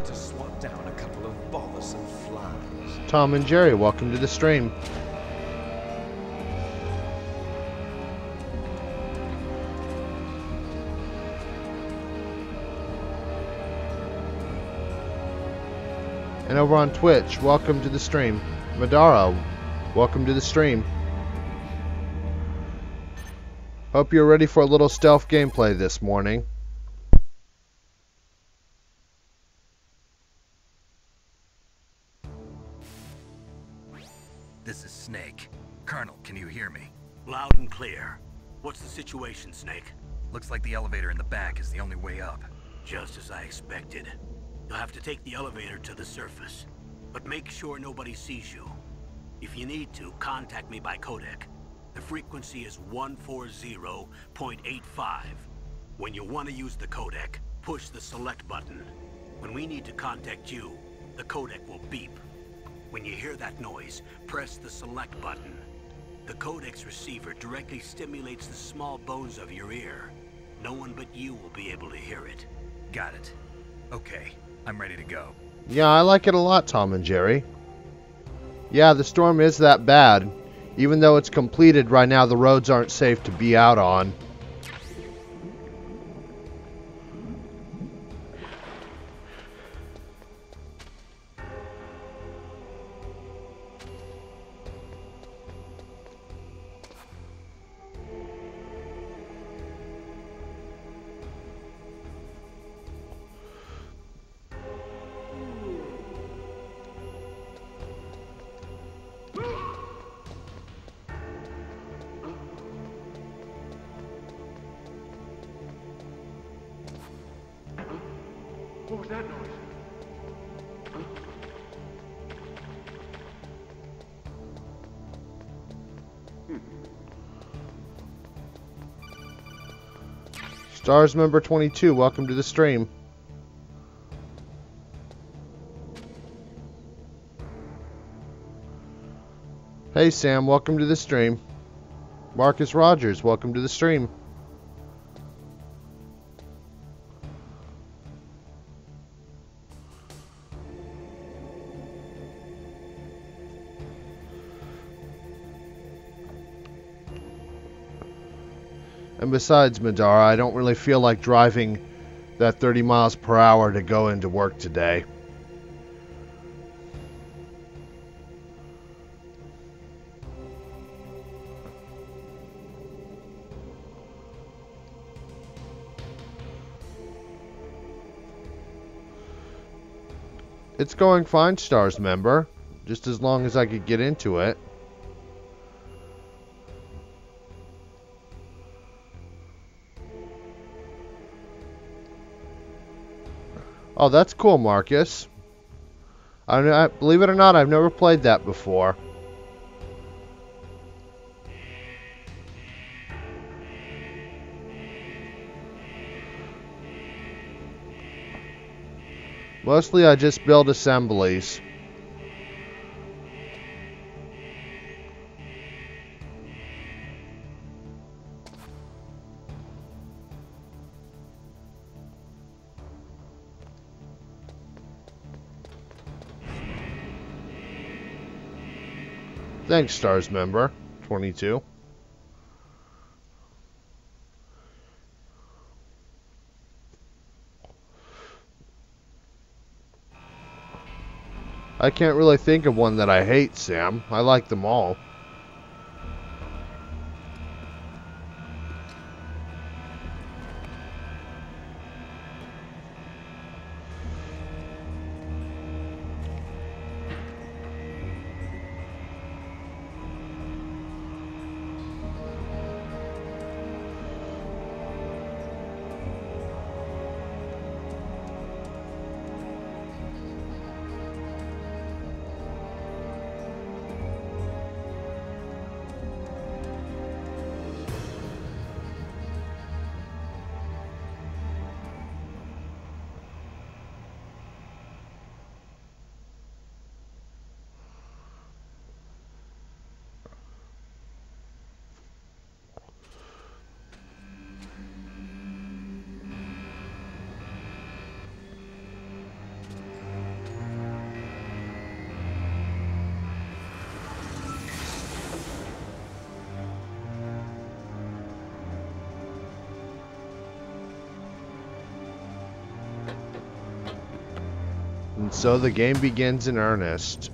to swat down a couple of bothersome flies. Tom and Jerry, welcome to the stream. And over on Twitch, welcome to the stream. Madara, welcome to the stream. Hope you're ready for a little stealth gameplay this morning. This is Snake. Colonel, can you hear me? Loud and clear. What's the situation, Snake? Looks like the elevator in the back is the only way up. Just as I expected. You'll have to take the elevator to the surface. But make sure nobody sees you. If you need to, contact me by codec. The frequency is 140.85. When you want to use the codec, push the select button. When we need to contact you, the codec will beep. When you hear that noise, press the select button. The codec's receiver directly stimulates the small bones of your ear. No one but you will be able to hear it. Got it. Okay, I'm ready to go. Yeah, I like it a lot, Tom and Jerry. Yeah, the storm is that bad. Even though it's completed right now, the roads aren't safe to be out on. What was that noise? Stars member 22, welcome to the stream. Hey Sam, welcome to the stream. Marcus Rogers, welcome to the stream. And besides, Madara, I don't really feel like driving that 30 miles per hour to go into work today. It's going fine, Stars member. Just as long as I could get into it. Oh, that's cool, Marcus. I believe it or not, I've never played that before. Mostly I just build assemblies. Thanks, Stars member 22. I can't really think of one that I hate, Sam. I like them all. And so the game begins in earnest.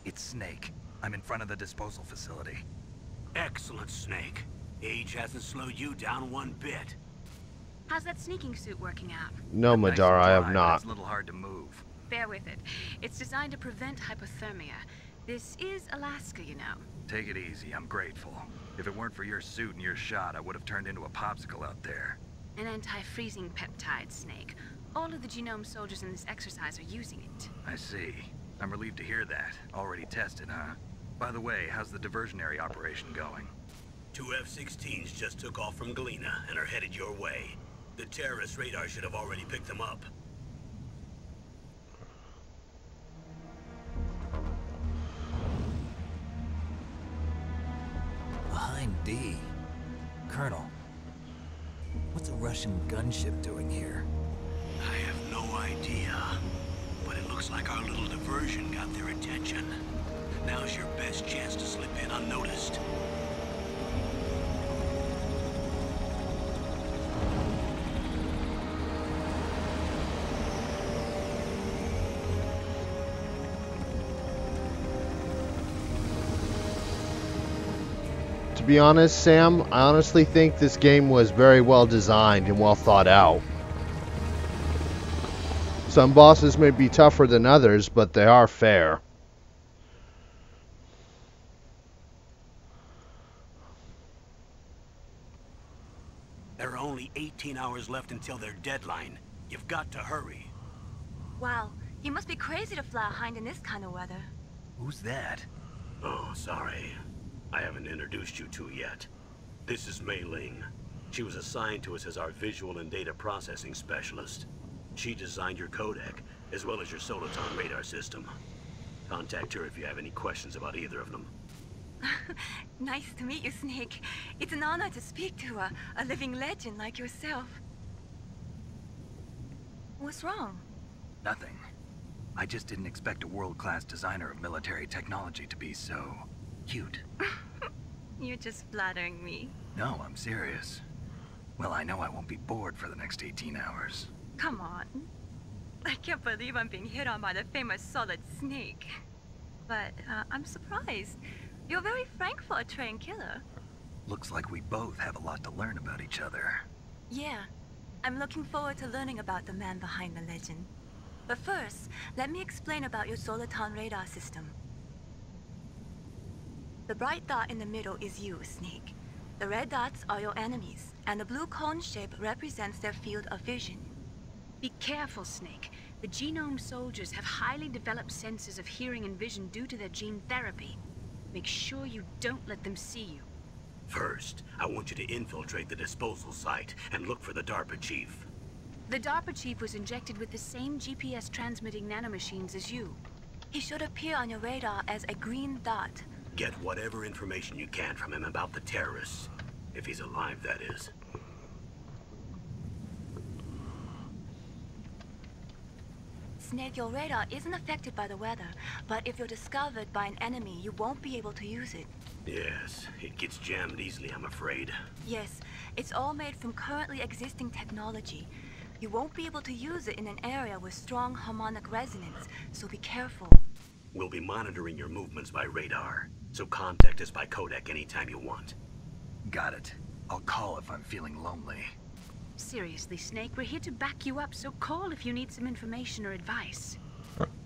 It's Snake. I'm in front of the disposal facility. Excellent, Snake. Age hasn't slowed you down one bit. How's that sneaking suit working out? No, Nice Madara, I and have dry, but not. It's a little hard to move. Bear with it. It's designed to prevent hypothermia. This is Alaska, you know. Take it easy, I'm grateful. If it weren't for your suit and your shot, I would have turned into a popsicle out there. An anti-freezing peptide, Snake. All of the genome soldiers in this exercise are using it. I see. I'm relieved to hear that. Already tested, huh? By the way, how's the diversionary operation going? 2 F-16s just took off from Galena and are headed your way. The terrorist radar should have already picked them up. Behind D. Colonel, what's a Russian gunship doing here? I have no idea, but it looks like our little diversion got their attention. Now's your best chance to slip in unnoticed. To be honest, Sam, I honestly think this game was very well designed and well thought out. Some bosses may be tougher than others, but they are fair. There are only 18 hours left until their deadline. You've got to hurry. Wow, you must be crazy to fly a hind in this kind of weather. Who's that? Oh, sorry. I haven't introduced you to yet. This is Mei Ling. She was assigned to us as our visual and data processing specialist. She designed your codec, as well as your Soliton radar system. Contact her if you have any questions about either of them. Nice to meet you, Snake. It's an honor to speak to a living legend like yourself. What's wrong? Nothing. I just didn't expect a world-class designer of military technology to be so cute. You're just flattering me. No, I'm serious. Well, I know I won't be bored for the next 18 hours. Come on. I can't believe I'm being hit on by the famous Solid Snake. But I'm surprised. You're very frank for a trained killer. Looks like we both have a lot to learn about each other. Yeah. I'm looking forward to learning about the man behind the legend. But first, let me explain about your Soliton radar system. The bright dot in the middle is you, Snake. The red dots are your enemies, and the blue cone shape represents their field of vision. Be careful, Snake. The genome soldiers have highly developed senses of hearing and vision due to their gene therapy. Make sure you don't let them see you. First, I want you to infiltrate the disposal site and look for the DARPA chief. The DARPA chief was injected with the same GPS transmitting nanomachines as you. He should appear on your radar as a green dot. Get whatever information you can from him about the terrorists. If he's alive, that is. Snake, your radar isn't affected by the weather, but if you're discovered by an enemy, you won't be able to use it. Yes, it gets jammed easily, I'm afraid. Yes, it's all made from currently existing technology. You won't be able to use it in an area with strong harmonic resonance, so be careful. We'll be monitoring your movements by radar, so contact us by codec anytime you want. Got it. I'll call if I'm feeling lonely. Seriously, Snake, we're here to back you up, so call if you need some information or advice.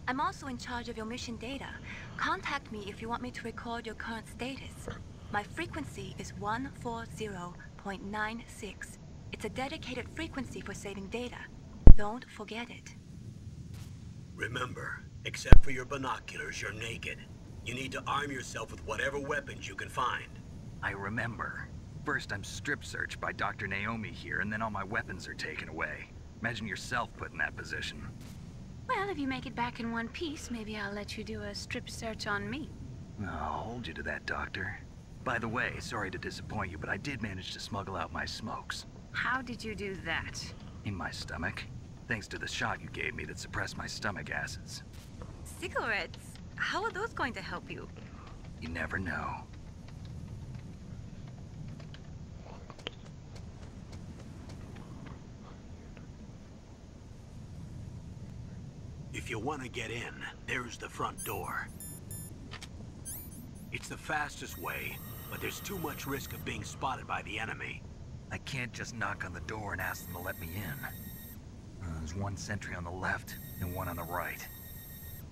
I'm also in charge of your mission data. Contact me if you want me to record your current status. My frequency is 140.96. It's a dedicated frequency for saving data. Don't forget it. Remember, except for your binoculars, you're naked. You need to arm yourself with whatever weapons you can find. I remember. First, I'm strip searched by Dr. Naomi here, and then all my weapons are taken away. Imagine yourself put in that position. Well, if you make it back in one piece, maybe I'll let you do a strip search on me. I'll hold you to that, Doctor. By the way, sorry to disappoint you, but I did manage to smuggle out my smokes. How did you do that? In my stomach. Thanks to the shot you gave me that suppressed my stomach acids. Cigarettes? How are those going to help you? You never know. If you want to get in, there's the front door. It's the fastest way, but there's too much risk of being spotted by the enemy. I can't just knock on the door and ask them to let me in. There's one sentry on the left and one on the right.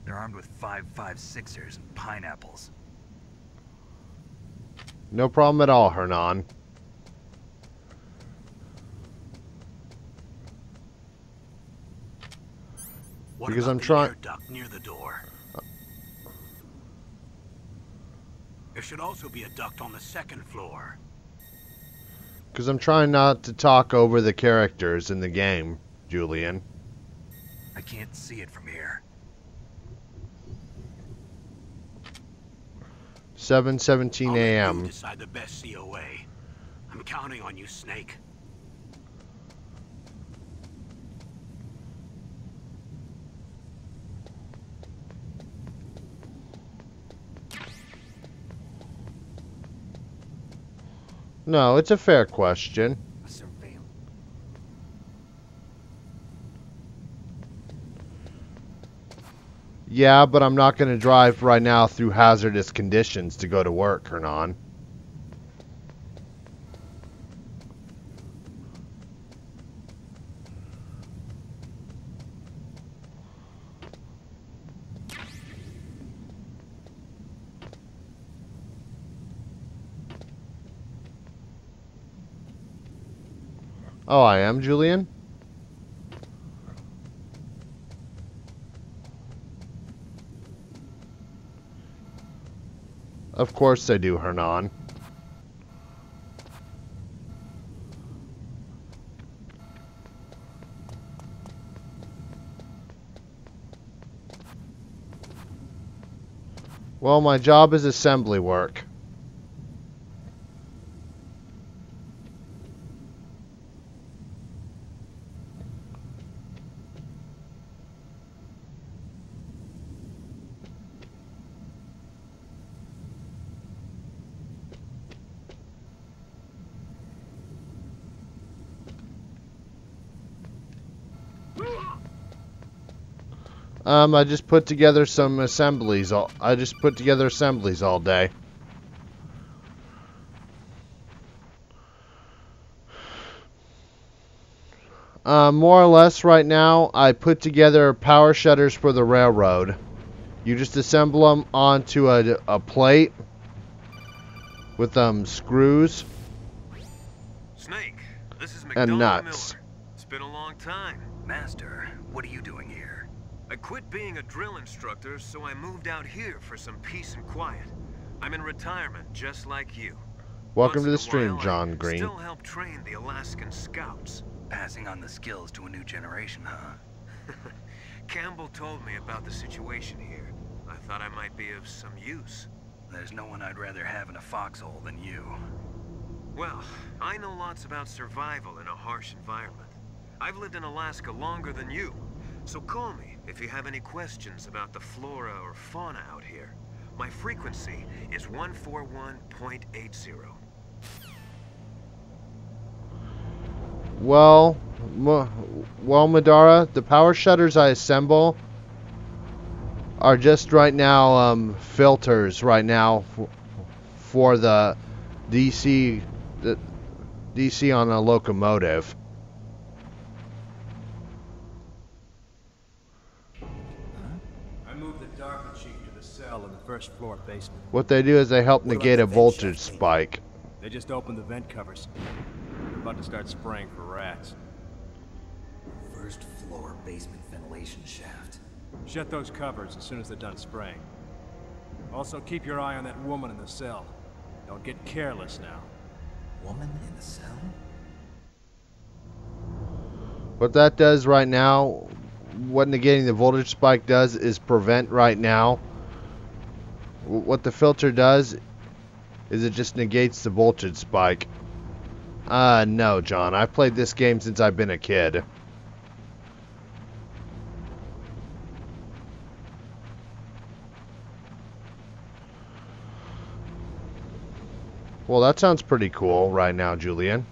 They're armed with 5.56ers and pineapples. No problem at all, Hernan. What Because about I'm the trying. air duct near the door? There should also be a duct on the second floor. Because I'm trying not to talk over the characters in the game, Julian. I can't see it from here. 7:17 I'll let you a.m. decide the best COA. I'm counting on you, Snake. No, it's a fair question. A surveillance. Yeah, but I'm not going to drive right now through hazardous conditions to go to work, Hernan. Oh, I am, Julian? Of course I do, Hernan. Well, my job is assembly work. I just put together some assemblies. I just put together assemblies all day. More or less right now, I put together power shutters for the railroad. You just assemble them onto a plate with screws Snake, this is and McDonald nuts. Miller. It's been a long time. Master, what are you doing here? I quit being a drill instructor, so I moved out here for some peace and quiet. I'm in retirement, just like you. Welcome to the Once in a stream, while, John I Green. still help train the Alaskan Scouts. Passing on the skills to a new generation, huh? Campbell told me about the situation here. I thought I might be of some use. There's no one I'd rather have in a foxhole than you. Well, I know lots about survival in a harsh environment. I've lived in Alaska longer than you, so call me if you have any questions about the flora or fauna out here. My frequency is 141.80. Well, Madara, the power shutters I assemble are just right now filters right now for the DC on a locomotive. I moved the Darker Chief to the cell in the first floor basement. What they do is they help What about negate the a vent voltage shaft? spike. They just opened the vent covers. They're about to start spraying for rats. First floor basement ventilation shaft. Shut those covers as soon as they're done spraying. Also, keep your eye on that woman in the cell. Don't get careless now. Woman in the cell? What that does right now, what negating the voltage spike does is prevent right now. What the filter does is it just negates the voltage spike. No, John. I've played this game since I've been a kid. Well, that sounds pretty cool right now, Julian.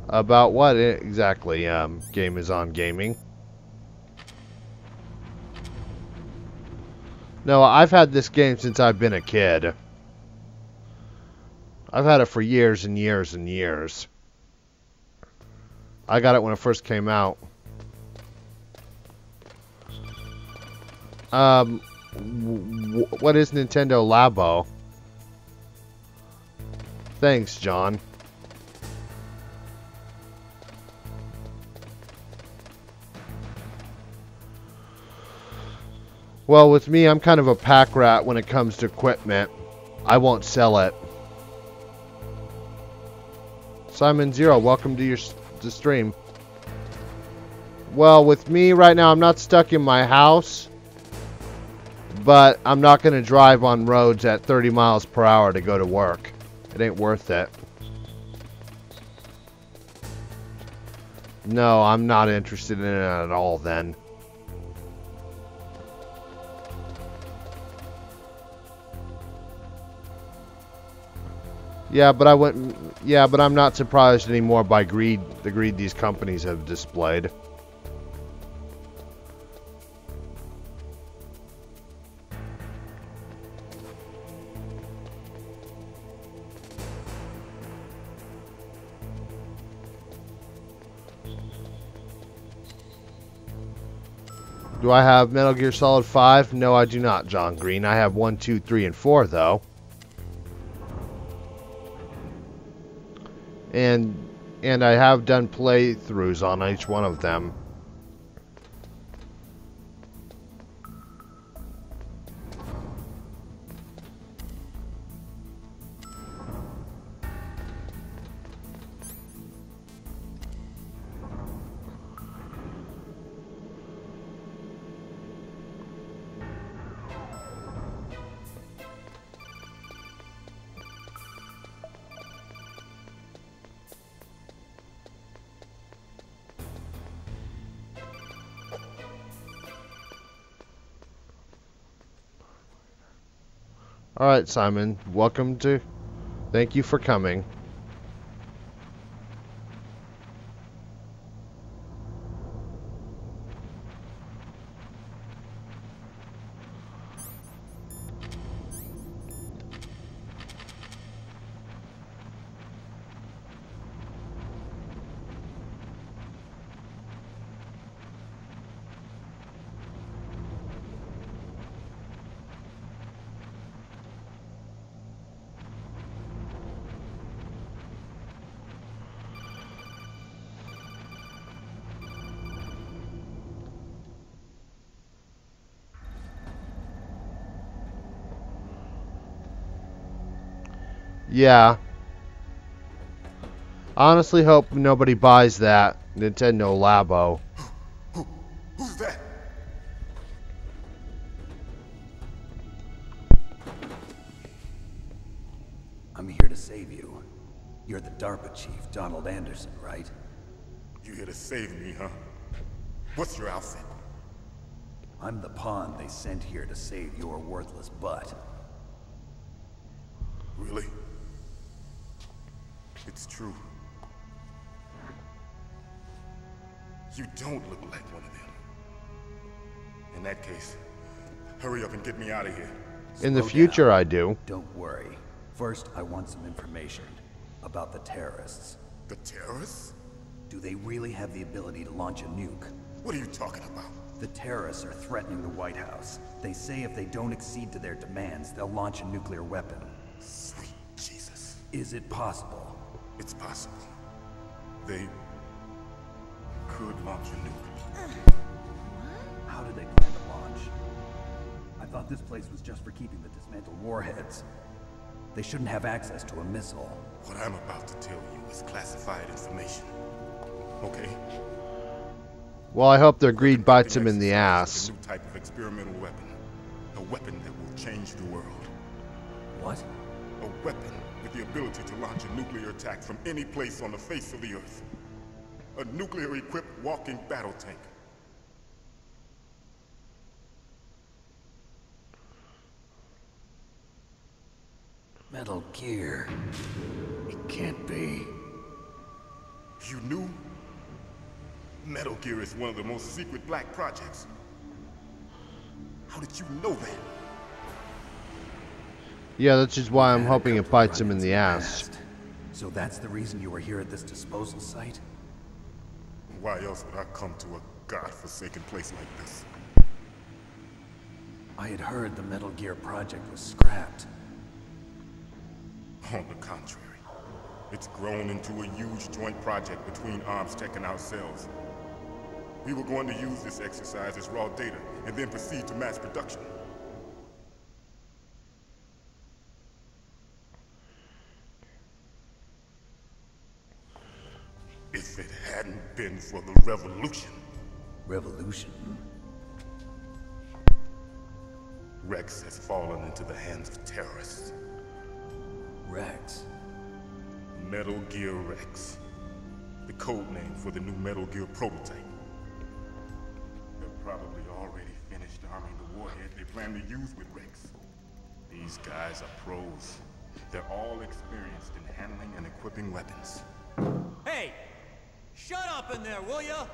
About what exactly? Game is on gaming. No, I've had this game since I've been a kid. I've had it for years and years and years. I got it when it first came out. What is Nintendo Labo? Thanks, John. Well, with me, I'm kind of a pack rat when it comes to equipment. I won't sell it. Simon Zero, welcome to the stream. Well, with me right now, I'm not stuck in my house, but I'm not going to drive on roads at 30 miles per hour to go to work. It ain't worth it. No, I'm not interested in it at all then. Yeah, but I'm not surprised anymore by the greed these companies have displayed. Do I have Metal Gear Solid 5? No, I do not, John Green. I have 1, 2, 3, and 4, though. And I have done playthroughs on each one of them. Alright, Simon. Thank you for coming. Yeah. I honestly hope nobody buys that Nintendo Labo. Who's that? I'm here to save you. You're the DARPA chief, Donald Anderson, right? You here to save me, huh? What's your outfit? I'm the pawn they sent here to save your worthless butt. Really? It's true. You don't look like one of them. In that case, hurry up and get me out of here. In the future, I do. Don't worry. First, I want some information about the terrorists. The terrorists? Do they really have the ability to launch a nuke? What are you talking about? The terrorists are threatening the White House. They say if they don't accede to their demands, they'll launch a nuclear weapon. Sweet Jesus. Is it possible? It's possible. They could launch a nuke. How do they plan to launch? I thought this place was just for keeping the dismantled warheads. They shouldn't have access to a missile. What I'm about to tell you is classified information. Okay? Well, I hope their greed bites them in the ass. A new type of experimental weapon. A weapon that will change the world. What? A weapon with the ability to launch a nuclear attack from any place on the face of the Earth. A nuclear-equipped walking battle tank. Metal Gear. It can't be. You knew? Metal Gear is one of the most secret black projects. How did you know that? Yeah, that's just why I'm Had a hoping it couple bites him in run-ins the ass. past. So that's the reason you were here at this disposal site? Why else would I come to a godforsaken place like this? I had heard the Metal Gear project was scrapped. On the contrary, it's grown into a huge joint project between ArmsTech and ourselves. We were going to use this exercise as raw data and then proceed to mass production. If it hadn't been for the revolution. Revolution? Rex has fallen into the hands of terrorists. Rex? Metal Gear Rex. The code name for the new Metal Gear prototype. They're probably already finished arming the warhead they plan to use with Rex. These guys are pros. They're all experienced in handling and equipping weapons. Hey! Shut up in there, will ya?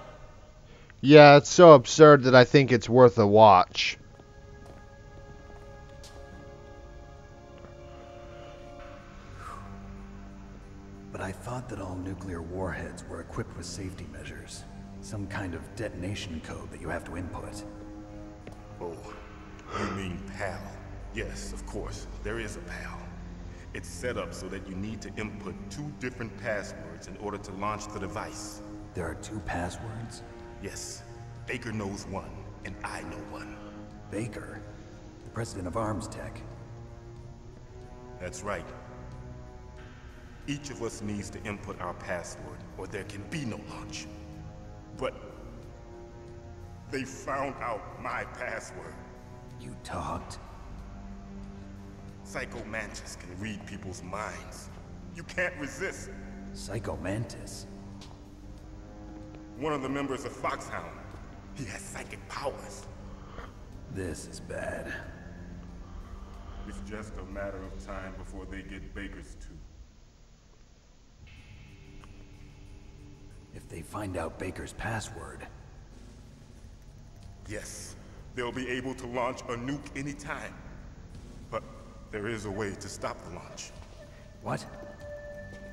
Yeah, it's so absurd that I think it's worth a watch. But I thought that all nuclear warheads were equipped with safety measures. Some kind of detonation code that you have to input. Oh, you mean PAL? Yes, of course, there is a PAL. It's set up so that you need to input 2 different passwords in order to launch the device. There are 2 passwords? Yes, Baker knows one, and I know one. Baker? The president of ArmsTech? That's right. Each of us needs to input our password, or there can be no launch. But they found out my password. You talked? Psycho Mantis can read people's minds. You can't resist. Psycho Mantis? One of the members of Foxhound. He has psychic powers. This is bad. It's just a matter of time before they get Baker's too. If they find out Baker's password... Yes, they'll be able to launch a nuke anytime. But there is a way to stop the launch. What?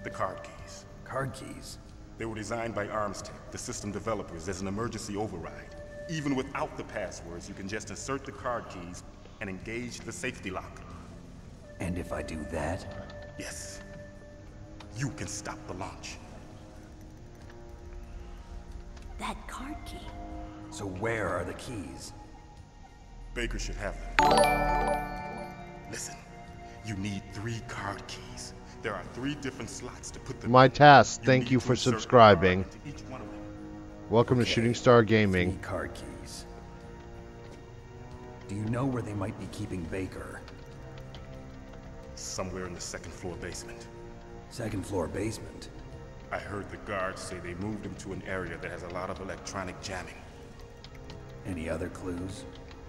The card keys. Card keys? They were designed by ArmsTech, the system developers, as an emergency override. Even without the passwords, you can just insert the card keys and engage the safety lock. And if I do that? Yes. You can stop the launch. That card key. So where are the keys? Baker should have them. Listen, you need 3 card keys. There are 3 different slots to put them. My task. Thank need you to for insert a subscribing. card into each one of them. Welcome to Shooting Star 3 Gaming. card keys. Do you know where they might be keeping Baker? Somewhere in the 2nd floor basement. 2nd floor basement? I heard the guards say they moved him to an area that has a lot of electronic jamming. Any other clues?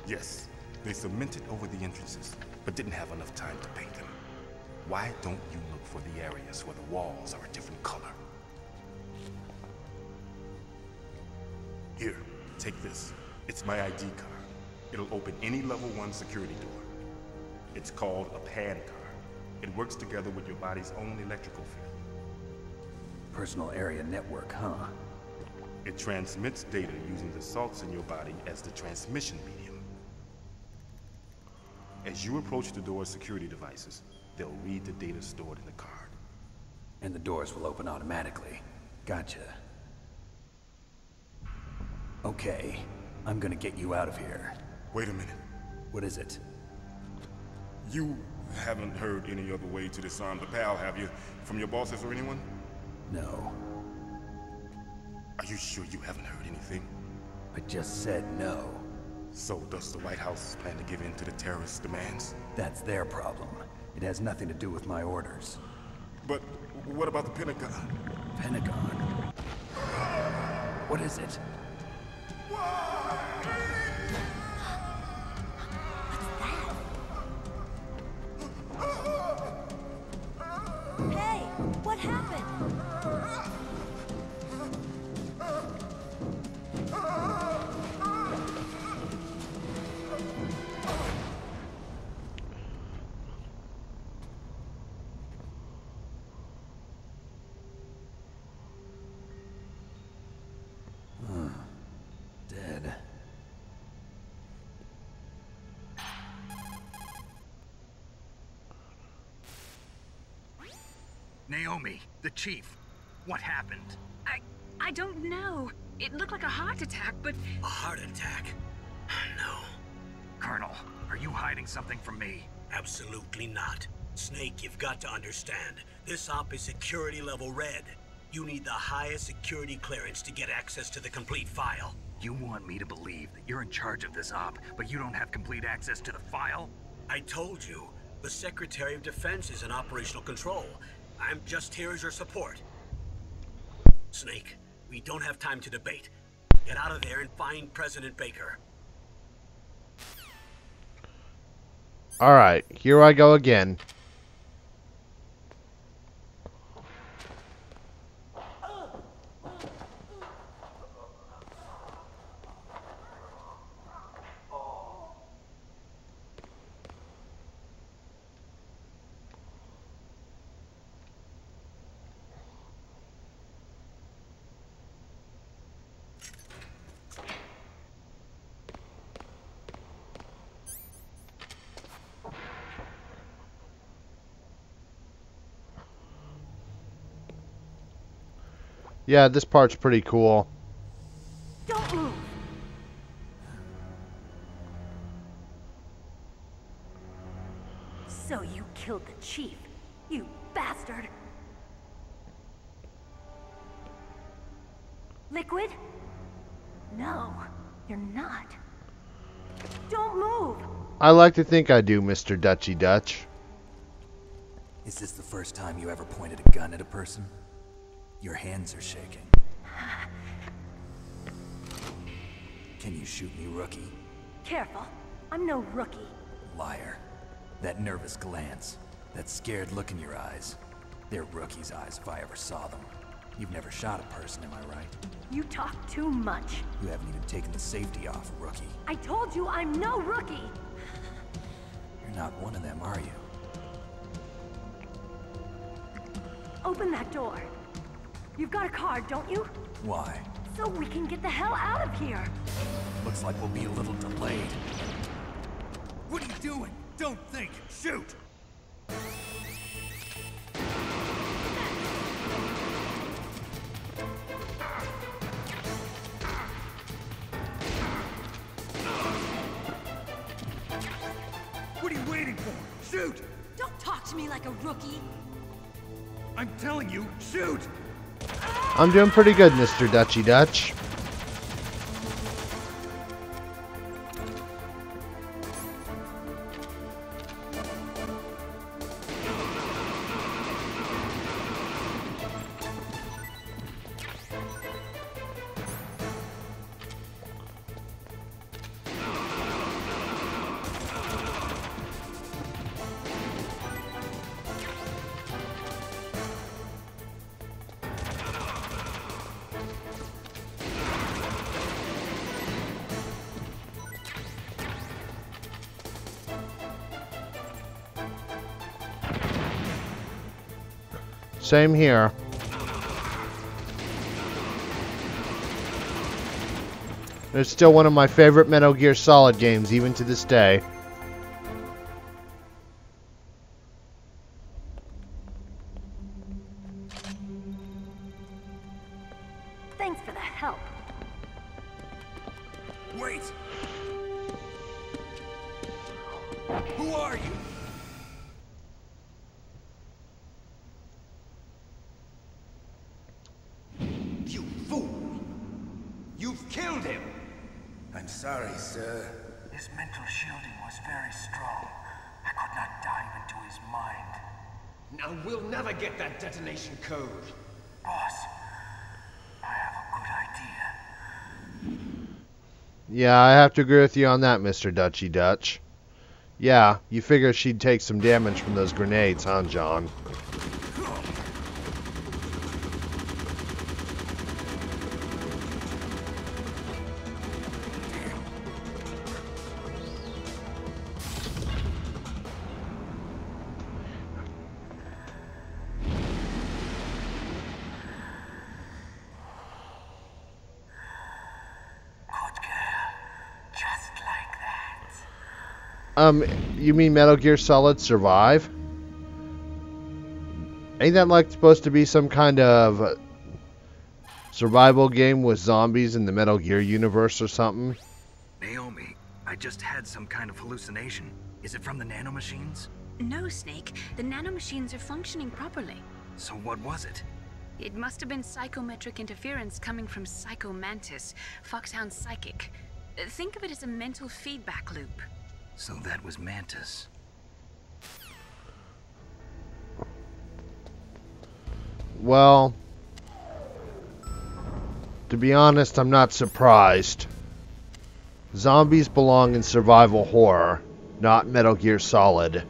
Yes, they cemented over the entrances, but didn't have enough time to paint them. Why don't you look for the areas where the walls are a different color? Here, take this. It's my ID card. It'll open any level 1 security door. It's called a PAN card. It works together with your body's own electrical field. Personal area network, huh? It transmits data using the salts in your body as the transmission medium. As you approach the door's security devices, they'll read the data stored in the card. And the doors will open automatically. Gotcha. Okay, I'm gonna get you out of here. Wait a minute. What is it? You haven't heard any other way to disarm the PAL, have you? From your bosses or anyone? No. Are you sure you haven't heard anything? I just said no. So does the White House plan to give in to the terrorists' demands? That's their problem. It has nothing to do with my orders. But what about the Pentagon? Pentagon? What is it? Hey, what happened? Naomi, the chief. What happened? I don't know. It looked like a heart attack, but... A heart attack? No. Colonel, are you hiding something from me? Absolutely not. Snake, you've got to understand. This op is security level red. You need the highest security clearance to get access to the complete file. You want me to believe that you're in charge of this op, but you don't have complete access to the file? I told you, the Secretary of Defense is in operational control. I'm just here as your support. Snake, we don't have time to debate. Get out of there and find President Baker. Alright, here I go again. Yeah, this part's pretty cool. Don't move! So you killed the chief, you bastard! Liquid? No, you're not. Don't move! I like to think I do, Mr. Dutchy Dutch. Is this the first time you ever pointed a gun at a person? Your hands are shaking. Can you shoot me, rookie? Careful, I'm no rookie. Liar. That nervous glance, that scared look in your eyes. They're rookie's eyes if I ever saw them. You've never shot a person, am I right? You talk too much. You haven't even taken the safety off, rookie. I told you I'm no rookie! You're not one of them, are you? Open that door. You've got a card, don't you? Why? So we can get the hell out of here. Looks like we'll be a little delayed. What are you doing? Don't think! Shoot! What are you waiting for? Shoot! Don't talk to me like a rookie. I'm telling you, shoot! I'm doing pretty good, Mr. Dutchy Dutch. Same here. It's still one of my favorite Metal Gear Solid games, even to this day. Thanks for the help. Wait! Who are you? You fool! You've killed him! I'm sorry, sir. His mental shielding was very strong. I could not dive into his mind. Now we'll never get that detonation code. Boss, I have a good idea. Yeah, I have to agree with you on that, Mr. Dutchy Dutch. Yeah, you figure she'd take some damage from those grenades, huh, John? You mean Metal Gear Solid Survive? Ain't that like supposed to be some kind of survival game with zombies in the Metal Gear universe or something? Naomi, I just had some kind of hallucination. Is it from the nanomachines? No, Snake. The nanomachines are functioning properly. So what was it? It must have been psychometric interference coming from Psycho Mantis, Foxhound's psychic. Think of it as a mental feedback loop. So that was Mantis. Well, to be honest, I'm not surprised. Zombies belong in survival horror, not Metal Gear Solid.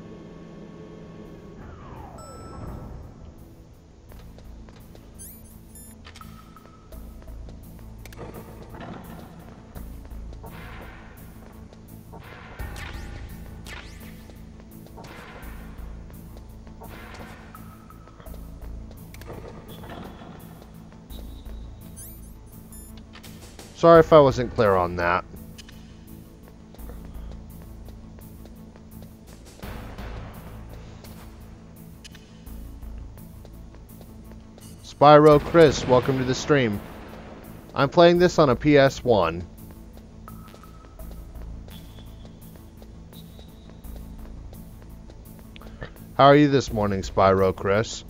Sorry if I wasn't clear on that. Spyro Chris, welcome to the stream. I'm playing this on a PS1. How are you this morning, Spyro Chris?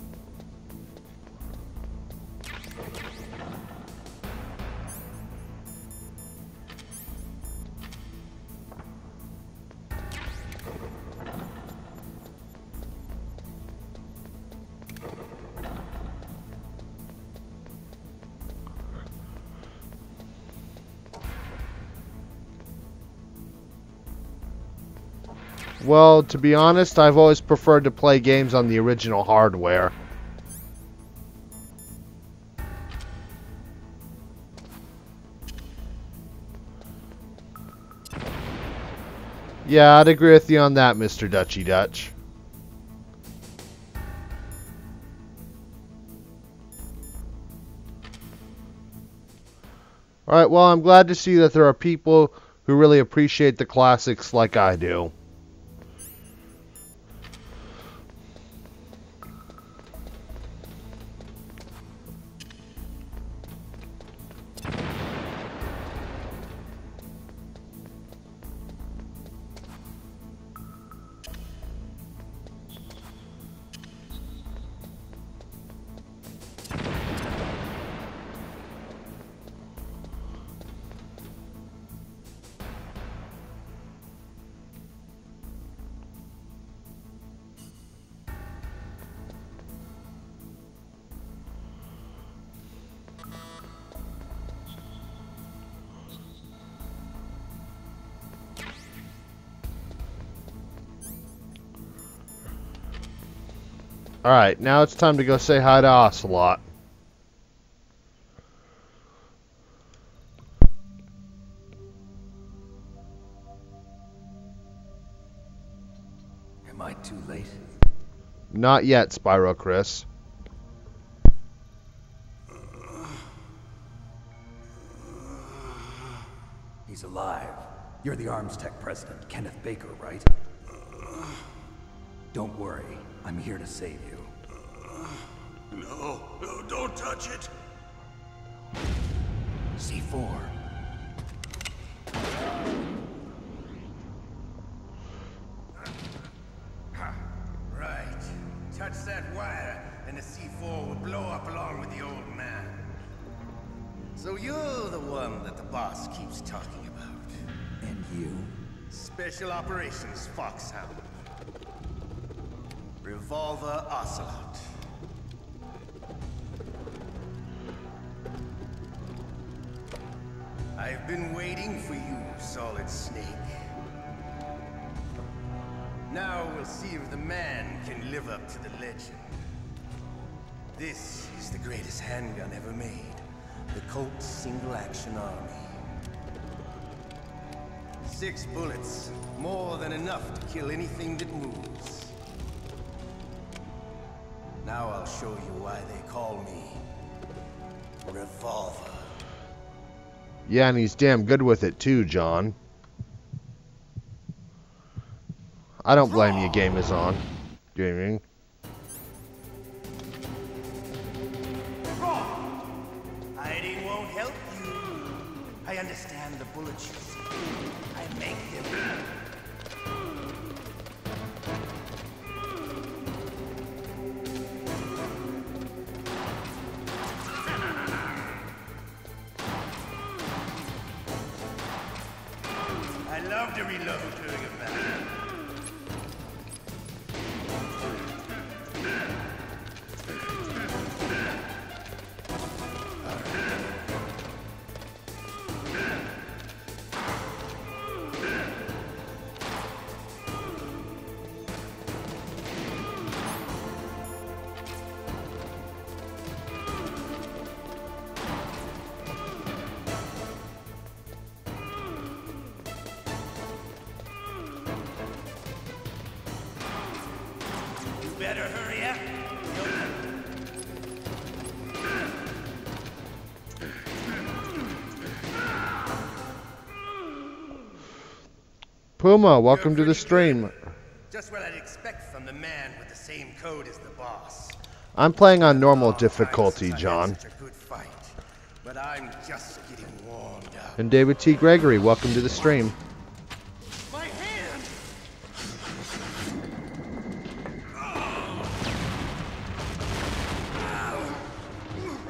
Well, to be honest, I've always preferred to play games on the original hardware. Yeah, I'd agree with you on that, Mr. Dutchy Dutch. Alright, well, I'm glad to see that there are people who really appreciate the classics like I do. Alright, now it's time to go say hi to Ocelot. Am I too late? Not yet, Spyro Chris. He's alive. You're the Arms Tech president, Kenneth Baker, right? Don't worry. I'm here to save you. No, don't touch it. C4. Right. Touch that wire, and the C4 will blow up along with the old man. So you're the one that the boss keeps talking about. And you? Special Operations Foxhound. Revolver Ocelot. I've been waiting for you, Solid Snake. Now we'll see if the man can live up to the legend. This is the greatest handgun ever made. The Colt Single Action Army. 6 bullets, more than enough to kill anything that moves. Now I'll show you why they call me Revolver. Yeah, and he's damn good with it too, John. I don't blame you, Game is on. Gaming. full of juice. I make them. I love to reload during a battle. Better hurry up. Puma, welcome to the stream. Good. Just what I'd expect from the man with the same code as the boss. I'm playing on normal difficulty, John. Such a good fight, but I'm just getting warmed up. And David T. Gregory, welcome to the stream. My hand!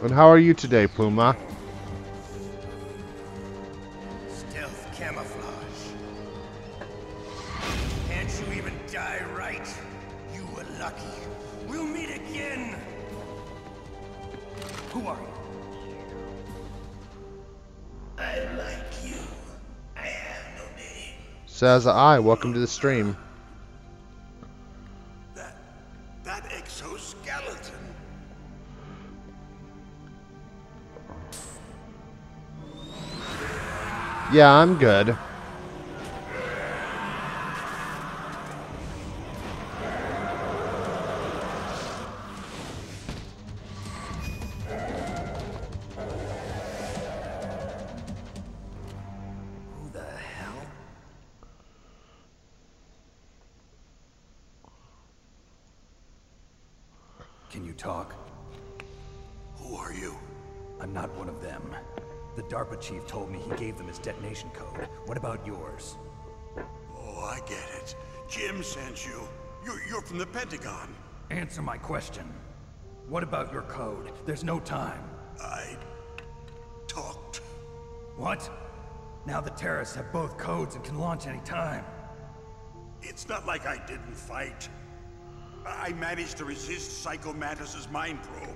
And how are you today, Puma? Stealth camouflage. Can't you even die right? You were lucky. We'll meet again. Who are you? I like you. I have no name. Saza I, welcome to the stream. That exoskeleton. Yeah, I'm good. Who the hell? Can you talk? Who are you? I'm not one of them. The DARPA chief told me he gave them his detonation code. What about yours? Oh, I get it. Jim sent you. You're from the Pentagon. Answer my question. What about your code? There's no time. I talked. What? Now the terrorists have both codes and can launch any time. It's not like I didn't fight. I managed to resist Psycho Mantis's mind probe.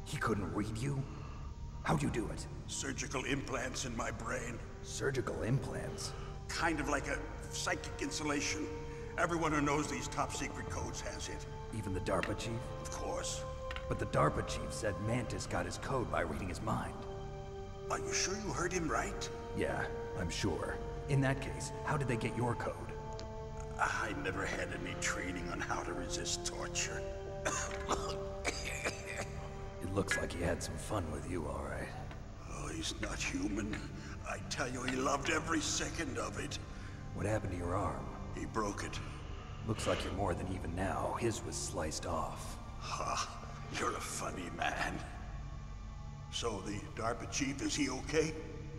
He couldn't read you? How'd you do it? Surgical implants in my brain. Surgical implants? Kind of like a psychic insulation. Everyone who knows these top secret codes has it. Even the DARPA chief? Of course. But the DARPA chief said Mantis got his code by reading his mind. Are you sure you heard him right? Yeah, I'm sure. In that case, how did they get your code? I never had any training on how to resist torture. It looks like he had some fun with you, all right. Oh, he's not human. I tell you, he loved every second of it. What happened to your arm? He broke it. Looks like you're more than even now. His was sliced off. Ha, you're a funny man. So the DARPA chief, is he okay?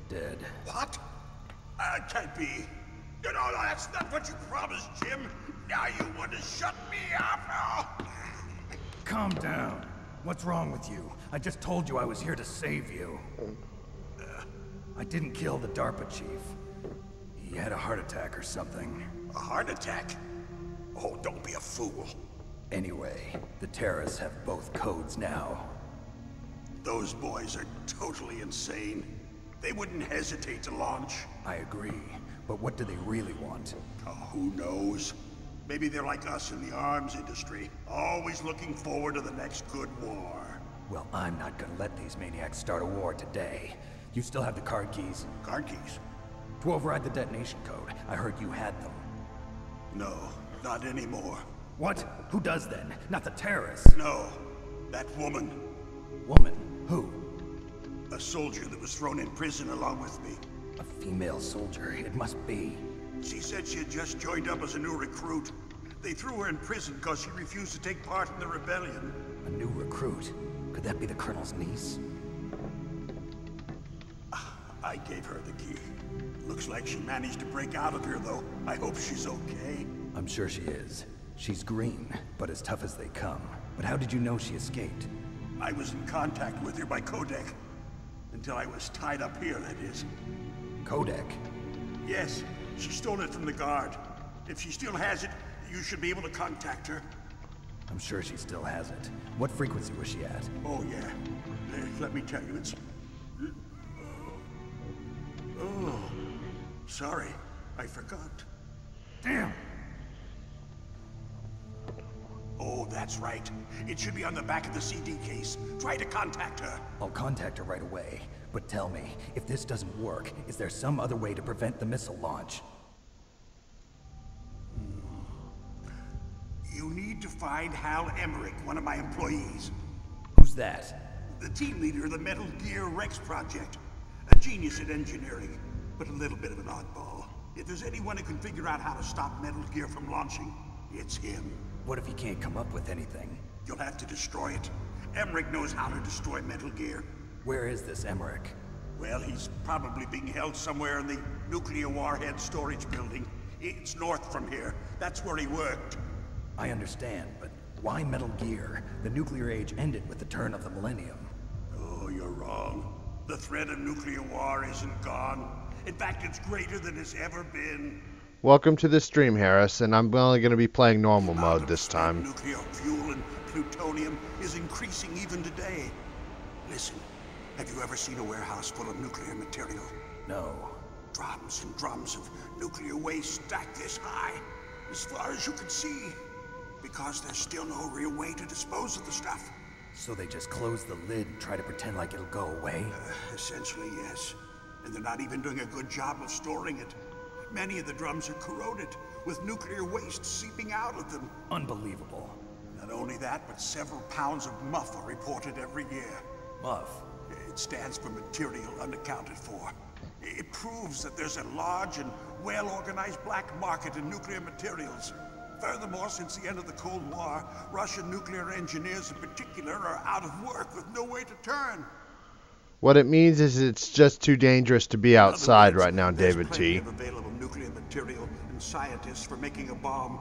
Dead. What? Can't be. You know, that's not what you promised, Jim. Now you want to shut me up? Calm down. What's wrong with you? I just told you I was here to save you. I didn't kill the DARPA chief. He had a heart attack or something. A heart attack? Oh, don't be a fool. Anyway, the terrorists have both codes now. Those boys are totally insane. They wouldn't hesitate to launch. I agree, but what do they really want? Oh, who knows? Maybe they're like us in the arms industry, always looking forward to the next good war. Well, I'm not gonna let these maniacs start a war today. You still have the card keys? Card keys? To override the detonation code. I heard you had them. No, not anymore. What? Who does then? Not the terrorists? No, that woman. Woman? Who? A soldier that was thrown in prison along with me. A female soldier, it must be. She said she had just joined up as a new recruit. They threw her in prison because she refused to take part in the rebellion. A new recruit? Could that be the Colonel's niece? I gave her the key. Looks like she managed to break out of here, though. I hope she's okay. I'm sure she is. She's green, but as tough as they come. But how did you know she escaped? I was in contact with her by codec. Until I was tied up here, that is. Codec? Yes, she stole it from the guard. If she still has it, you should be able to contact her. I'm sure she still has it. What frequency was she at? Oh, yeah. Let me tell you, it's... Oh, sorry. I forgot. Damn! Oh, that's right. It should be on the back of the CD case. Try to contact her. I'll contact her right away. But tell me, if this doesn't work, is there some other way to prevent the missile launch? You need to find Hal Emmerich, one of my employees. Who's that? The team leader of the Metal Gear Rex project. A genius at engineering, but a little bit of an oddball. If there's anyone who can figure out how to stop Metal Gear from launching, it's him. What if he can't come up with anything? You'll have to destroy it. Emmerich knows how to destroy Metal Gear. Where is this Emmerich? Well, he's probably being held somewhere in the nuclear warhead storage building. It's north from here. That's where he worked. I understand, but why Metal Gear? The nuclear age ended with the turn of the millennium. Oh, you're wrong. The threat of nuclear war isn't gone. In fact, it's greater than it's ever been. Welcome to the stream, Harris, and I'm only going to be playing normal mode this time. Nuclear fuel and plutonium is increasing even today. Listen, have you ever seen a warehouse full of nuclear material? No. Drums and drums of nuclear waste stacked this high, as far as you can see, because there's still no real way to dispose of the stuff. So they just close the lid and try to pretend like it'll go away? Essentially, yes. And they're not even doing a good job of storing it. Many of the drums are corroded, with nuclear waste seeping out of them. Unbelievable. Not only that, but several pounds of MUF are reported every year. MUF? It stands for material unaccounted for. It proves that there's a large and well-organized black market in nuclear materials. Furthermore, since the end of the Cold War, Russian nuclear engineers in particular are out of work with no way to turn. What it means is it's just too dangerous to be outside right now, David T. There's plenty of available nuclear material and scientists for making a bomb.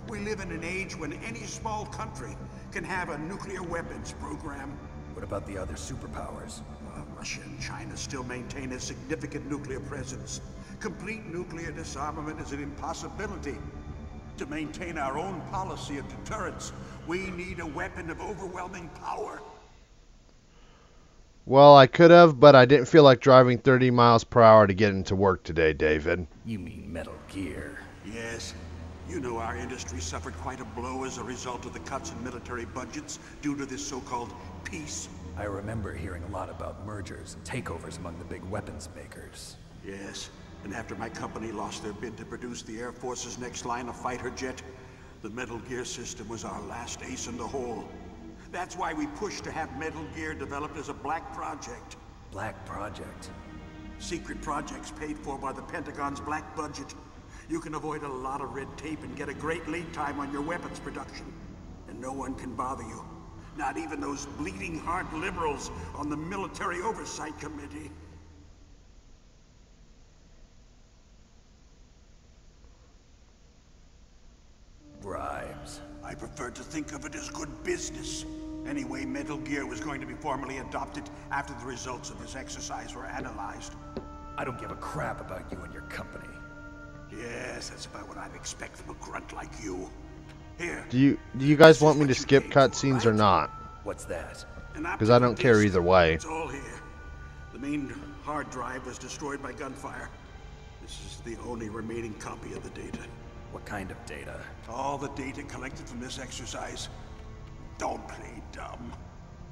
We live in an age when any small country can have a nuclear weapons program. What about the other superpowers? Russia and China still maintain a significant nuclear presence. Complete nuclear disarmament is an impossibility. To maintain our own policy of deterrence, we need a weapon of overwhelming power. Well, I could have, but I didn't feel like driving 30 miles per hour to get into work today, David. You mean Metal Gear? Yes. You know our industry suffered quite a blow as a result of the cuts in military budgets due to this so-called peace. I remember hearing a lot about mergers and takeovers among the big weapons makers. Yes, and after my company lost their bid to produce the Air Force's next line of fighter jet, the Metal Gear system was our last ace in the hole. That's why we pushed to have Metal Gear developed as a black project. Black project? Secret projects paid for by the Pentagon's black budget. You can avoid a lot of red tape and get a great lead time on your weapons production. And no one can bother you. Not even those bleeding heart liberals on the Military Oversight Committee. Bribes. I prefer to think of it as good business. Anyway, Metal Gear was going to be formally adopted after the results of this exercise were analyzed. I don't give a crap about you and your company. Yes, that's about what I'd expect from a grunt like you. Here. Do you guys want me to skip cutscenes or not? What's that? Because I don't care either way. It's all here. The main hard drive was destroyed by gunfire. This is the only remaining copy of the data. What kind of data? All the data collected from this exercise. Don't play dumb.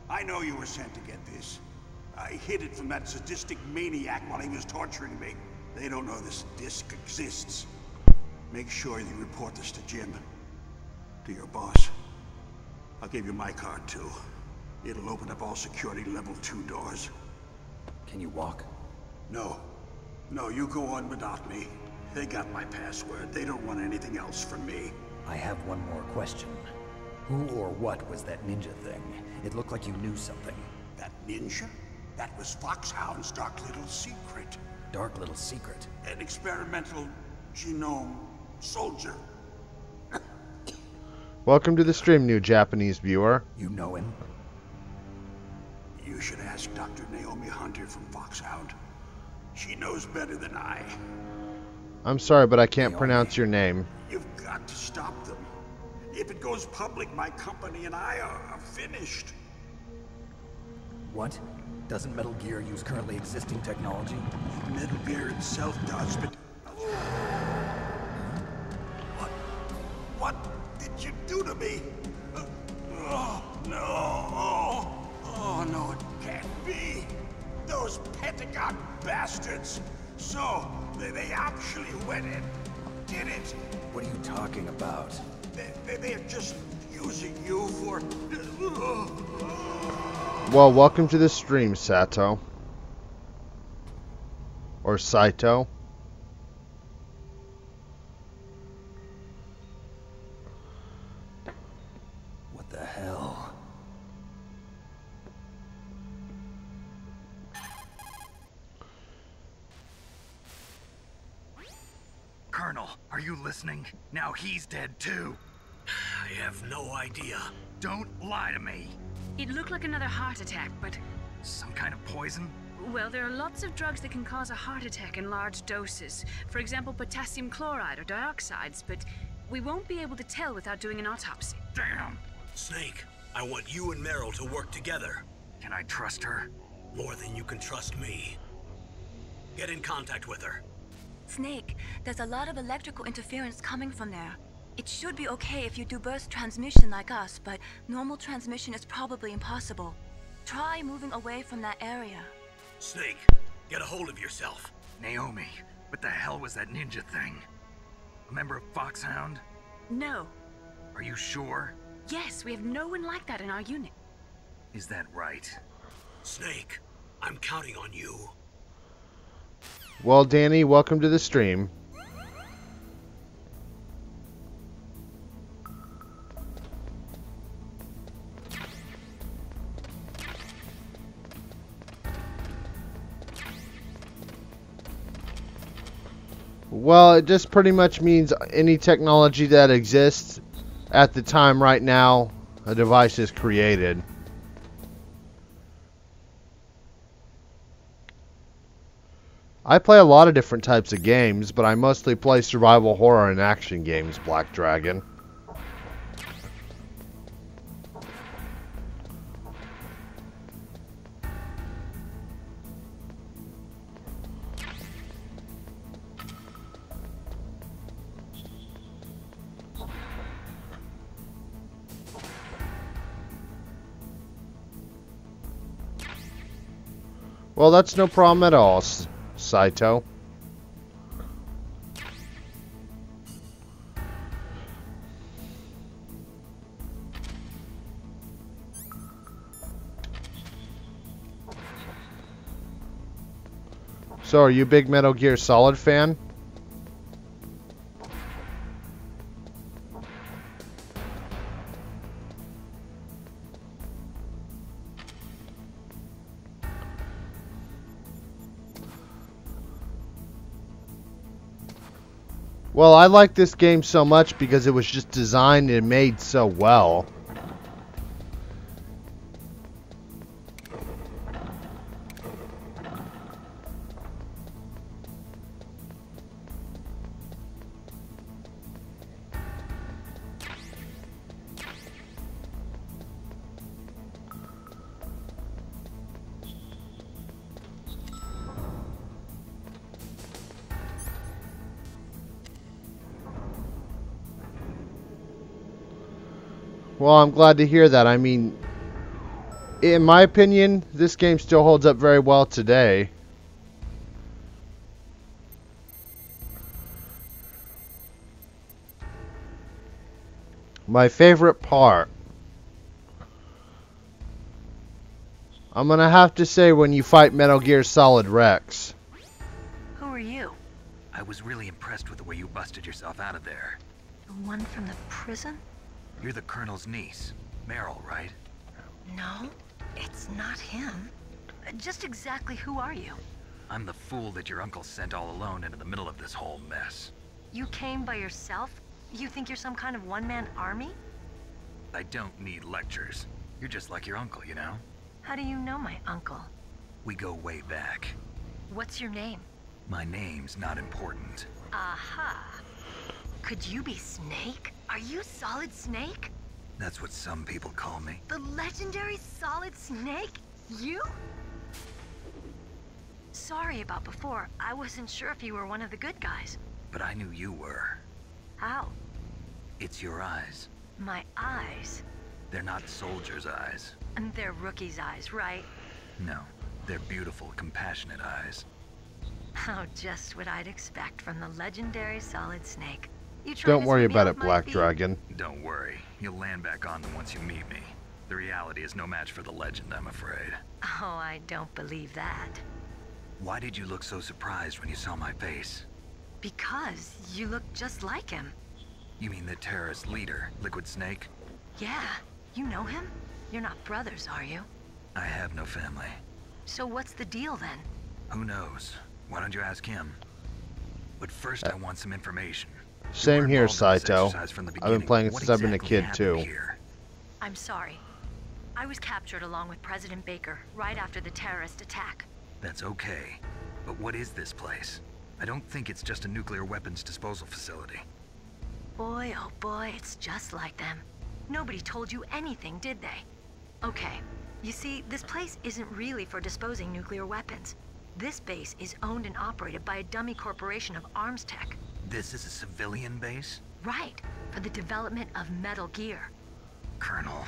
I know you were sent to get this. I hid it from that sadistic maniac while he was torturing me. They don't know this disk exists. Make sure you report this to Jim. To your boss. I'll give you my card too. It'll open up all security level 2 doors. Can you walk? No. No, you go on without me. They got my password. They don't want anything else from me. I have one more question. Who or what was that ninja thing? It looked like you knew something. That ninja? That was Foxhound's dark little secret. dark little secret? An experimental genome soldier. Welcome to the stream, new Japanese viewer. You know him? You should ask Dr. Naomi Hunter from Foxhound. She knows better than I. I'm sorry, but I can't pronounce your name. You've got to stop them. If it goes public, my company and I are finished. What? Doesn't Metal Gear use currently existing technology? Metal Gear itself does, but... What did you do to me? Oh, no. Oh, no, it can't be. Those Pentagon bastards. So, they actually went and did it. What are you talking about? They're just using you for... Well, welcome to the stream, Sato. Or Saito. What the hell? Colonel, are you listening? Now he's dead too. I have no idea. Don't lie to me. It looked like another heart attack, but... Some kind of poison? Well, there are lots of drugs that can cause a heart attack in large doses. For example, potassium chloride or dioxides, but we won't be able to tell without doing an autopsy. Damn! Snake, I want you and Meryl to work together. Can I trust her? More than you can trust me. Get in contact with her. Snake, there's a lot of electrical interference coming from there. It should be okay if you do burst transmission like us, but normal transmission is probably impossible. Try moving away from that area. Snake, get a hold of yourself. Naomi, what the hell was that ninja thing? A member of Foxhound? No. Are you sure? Yes, we have no one like that in our unit. Is that right? Snake, I'm counting on you. Well, Danny, welcome to the stream. Well, it just pretty much means any technology that exists at the time right now, a device is created. I play a lot of different types of games, but I mostly play survival horror and action games, Black Dragon. Well, that's no problem at all, Saito. So, are you a big Metal Gear Solid fan? Well, I like this game so much because it was just designed and made so well. Well, I'm glad to hear that. I mean, in my opinion, this game still holds up very well today. My favorite part, I'm gonna have to say when you fight Metal Gear Solid Rex. Who are you? I was really impressed with the way you busted yourself out of there. The one from the prison? You're the Colonel's niece, Meryl, right? No, it's not him. Just exactly who are you? I'm the fool that your uncle sent all alone into the middle of this whole mess. You came by yourself? You think you're some kind of one-man army? I don't need lectures. You're just like your uncle, you know? How do you know my uncle? We go way back. What's your name? My name's not important. Aha. Could you be Snake? Are you Solid Snake? That's what some people call me. The legendary Solid Snake? You? Sorry about before. I wasn't sure if you were one of the good guys. But I knew you were. How? It's your eyes. My eyes? They're not soldiers' eyes. And they're rookies' eyes, right? No, they're beautiful, compassionate eyes. Oh, just what I'd expect from the legendary Solid Snake. You Don't worry about it, Black Dragon. Don't worry. You'll land back on them once you meet me. The reality is no match for the legend, I'm afraid. Oh, I don't believe that. Why did you look so surprised when you saw my face? Because you look just like him. You mean the terrorist leader, Liquid Snake? Yeah, you know him? You're not brothers, are you? I have no family. So what's the deal then? Who knows? Why don't you ask him? But first I want some information. Same here, Saito. I've been playing it since I've been a kid, too. I'm sorry. I was captured along with President Baker right after the terrorist attack. That's okay. But what is this place? I don't think it's just a nuclear weapons disposal facility. Boy, oh boy, it's just like them. Nobody told you anything, did they? Okay, you see, this place isn't really for disposing nuclear weapons. This base is owned and operated by a dummy corporation of arms tech. This is a civilian base? Right, for the development of Metal Gear. Colonel.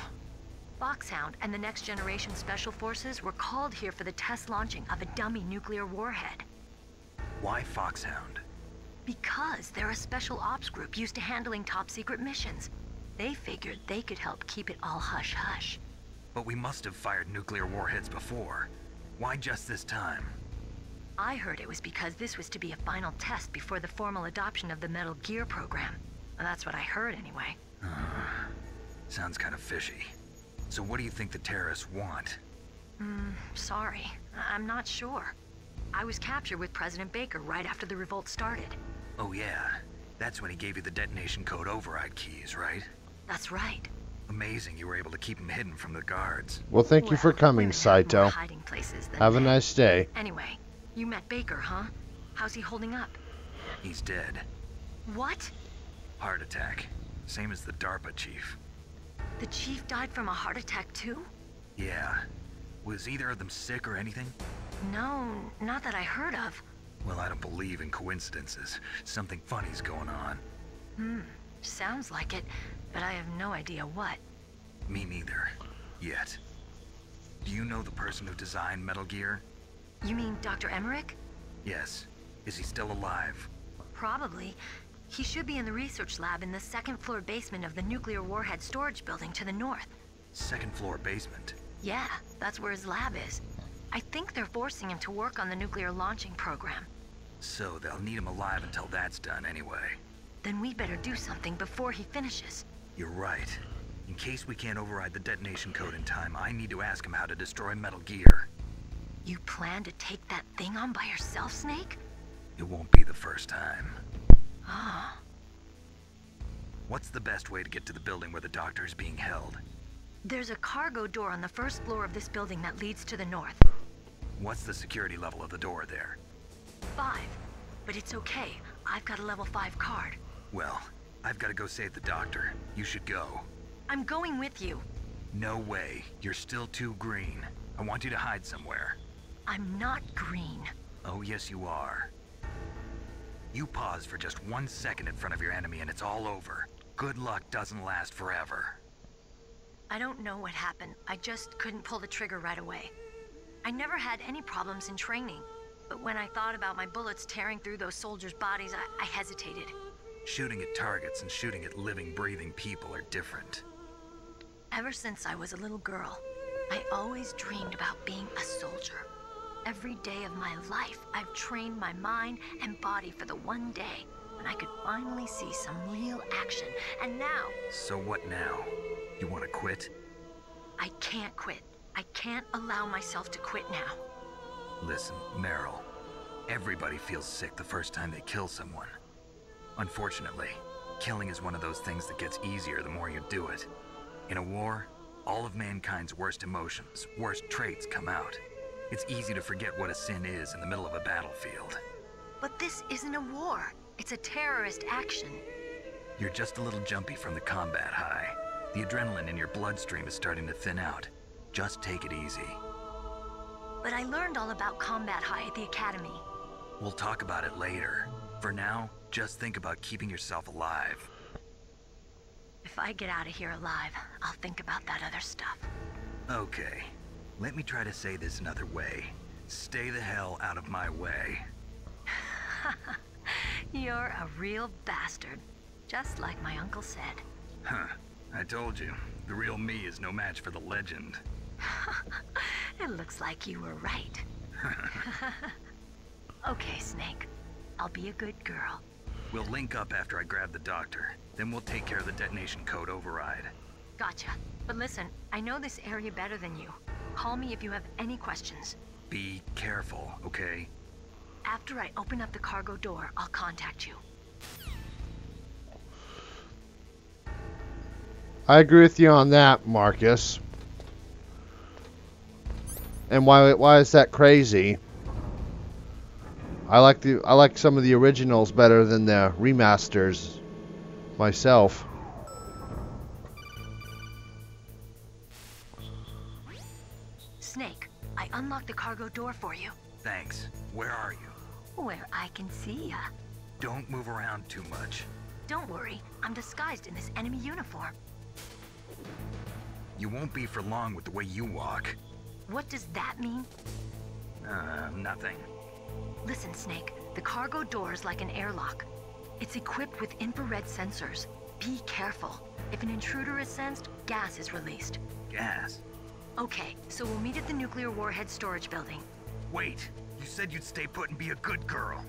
Foxhound and the Next Generation Special Forces were called here for the test launching of a dummy nuclear warhead. Why Foxhound? Because they're a special ops group used to handling top-secret missions. They figured they could help keep it all hush-hush. But we must have fired nuclear warheads before. Why just this time? I heard it was because this was to be a final test before the formal adoption of the Metal Gear program. Well, that's what I heard anyway. Sounds kind of fishy. So what do you think the terrorists want? Sorry. I'm not sure. I was captured with President Baker right after the revolt started. Oh yeah, that's when he gave you the detonation code override keys, right? That's right. Amazing you were able to keep him hidden from the guards. Well, thank you for coming, Saito. Have a nice day. Anyway, you met Baker, huh? How's he holding up? He's dead. What? Heart attack. Same as the DARPA chief. The chief died from a heart attack too? Yeah. Was either of them sick or anything? No, not that I heard of. Well, I don't believe in coincidences. Something funny's going on. Sounds like it, but I have no idea what. Me neither. Yet. Do you know the person who designed Metal Gear? You mean Dr. Emmerich? Yes. Is he still alive? Probably. He should be in the research lab in the second-floor basement of the nuclear warhead storage building to the north. Second-floor basement? Yeah, that's where his lab is. I think they're forcing him to work on the nuclear launching program. So they'll need him alive until that's done anyway. Then we better do something before he finishes. You're right. In case we can't override the detonation code in time, I need to ask him how to destroy Metal Gear. You plan to take that thing on by yourself, Snake? It won't be the first time. Ah. What's the best way to get to the building where the doctor is being held? There's a cargo door on the first floor of this building that leads to the north. What's the security level of the door there? 5. But it's okay. I've got a level 5 card. Well, I've got to go save the doctor. You should go. I'm going with you. No way. You're still too green. I want you to hide somewhere. I'm not green. Oh, yes you are. You pause for just 1 second in front of your enemy and it's all over. Good luck doesn't last forever. I don't know what happened. I just couldn't pull the trigger right away. I never had any problems in training, but when I thought about my bullets tearing through those soldiers' bodies, I hesitated. Shooting at targets and shooting at living, breathing people are different. Ever since I was a little girl, I always dreamed about being a soldier. Every day of my life, I've trained my mind and body for the one day when I could finally see some real action, and now... So what now? You want to quit? I can't quit. I can't allow myself to quit now. Listen, Meryl, Everybody feels sick the first time they kill someone. Unfortunately, killing is one of those things that gets easier the more you do it. In a war, all of mankind's worst emotions, worst traits come out. It's easy to forget what a sin is in the middle of a battlefield. But this isn't a war. It's a terrorist action. You're just a little jumpy from the combat high. The adrenaline in your bloodstream is starting to thin out. Just take it easy. But I learned all about combat high at the academy. We'll talk about it later. For now, just think about keeping yourself alive. If I get out of here alive, I'll think about that other stuff. Okay. Let me try to say this another way. Stay the hell out of my way. You're a real bastard. Just like my uncle said. Huh. I told you. The real me is no match for the legend. It looks like you were right. Okay, Snake. I'll be a good girl. We'll link up after I grab the doctor. Then we'll take care of the detonation code override. Gotcha. But listen, I know this area better than you. Call me if you have any questions. Be careful, okay? After I open up the cargo door, I'll contact you. I agree with you on that, Marcus. And why is that crazy? I like some of the originals better than the remasters myself. Snake, I unlocked the cargo door for you. Thanks. Where are you? Where I can see ya. Don't move around too much. Don't worry, I'm disguised in this enemy uniform. You won't be for long with the way you walk. What does that mean? Nothing. Listen, Snake, the cargo door is like an airlock. It's equipped with infrared sensors. Be careful. If an intruder is sensed, gas is released. Gas? Okay, so we'll meet at the nuclear warhead storage building. Wait, you said you'd stay put and be a good girl.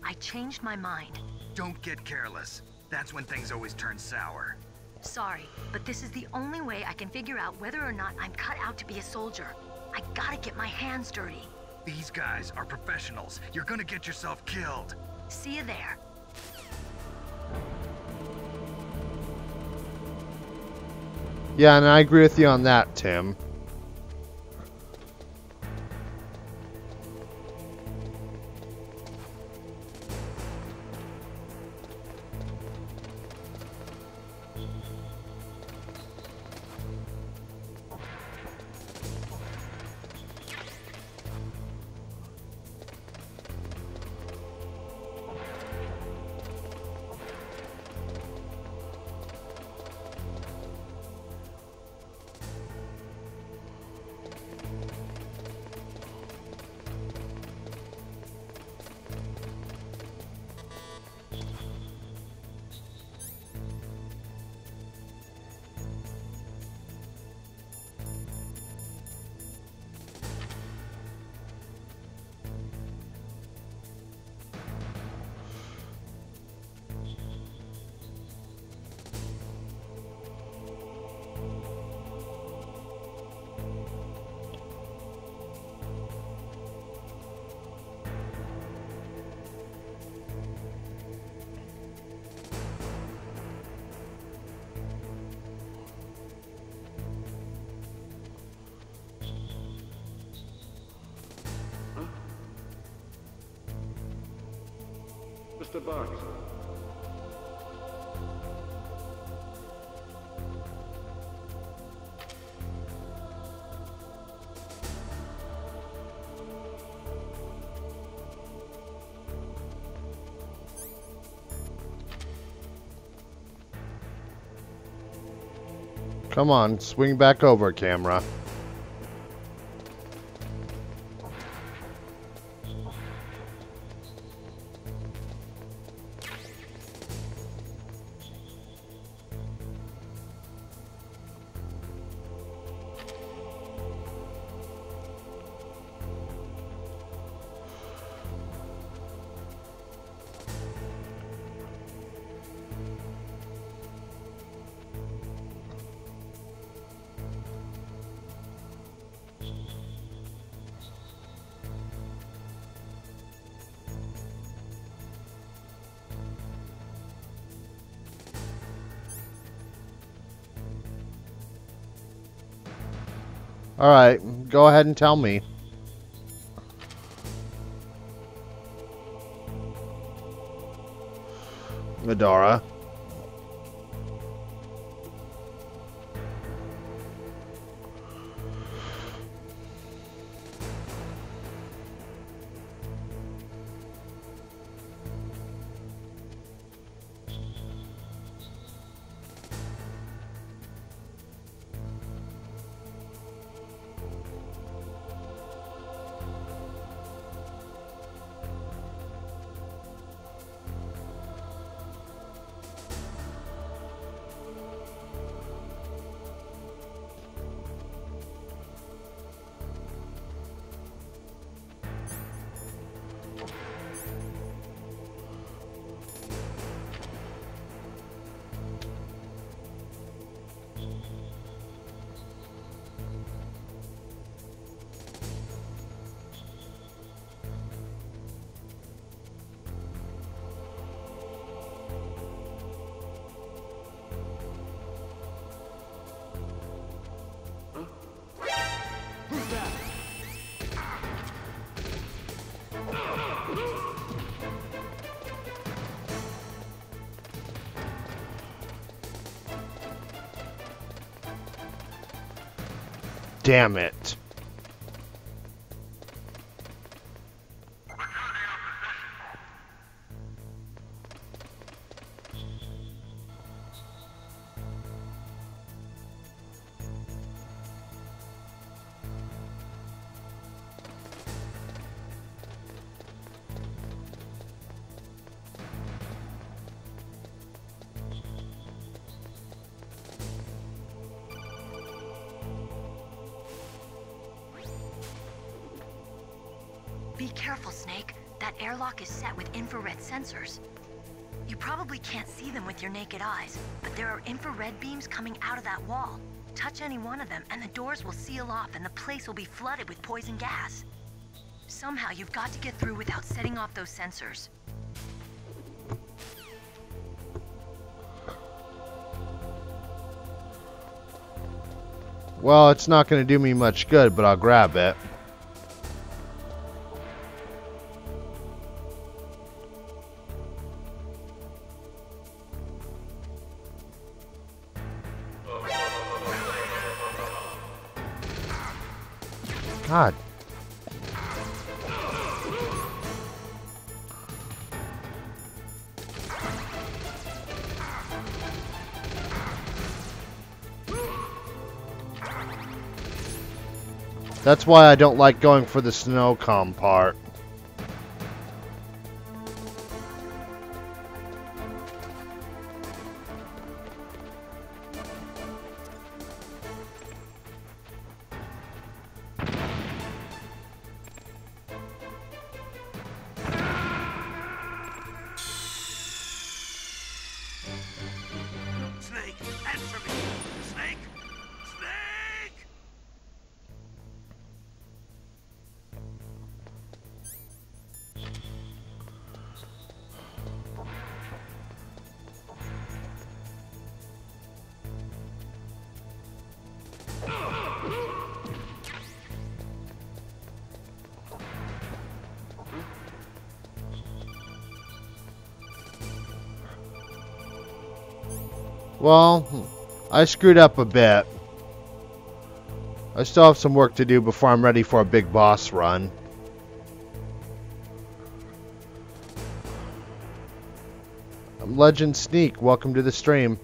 I changed my mind. Don't get careless. That's when things always turn sour. Sorry, but this is the only way I can figure out whether or not I'm cut out to be a soldier. I gotta get my hands dirty. These guys are professionals. You're gonna get yourself killed. See you there. Yeah, and I agree with you on that, Tim. Mr. Barnes. Come on, swing back over, camera. Alright, go ahead and tell me. Madara. Damn it. Be careful, Snake. That airlock is set with infrared sensors. You probably can't see them with your naked eyes, but there are infrared beams coming out of that wall. Touch any one of them and the doors will seal off and the place will be flooded with poison gas. Somehow you've got to get through without setting off those sensors. Well, it's not going to do me much good, but I'll grab it. God. That's why I don't like going for the SNOCOM part. Snake, answer me! Snake! Snake! Well, I screwed up a bit. I still have some work to do before I'm ready for a big boss run. I'm Legend Sneak. Welcome to the stream.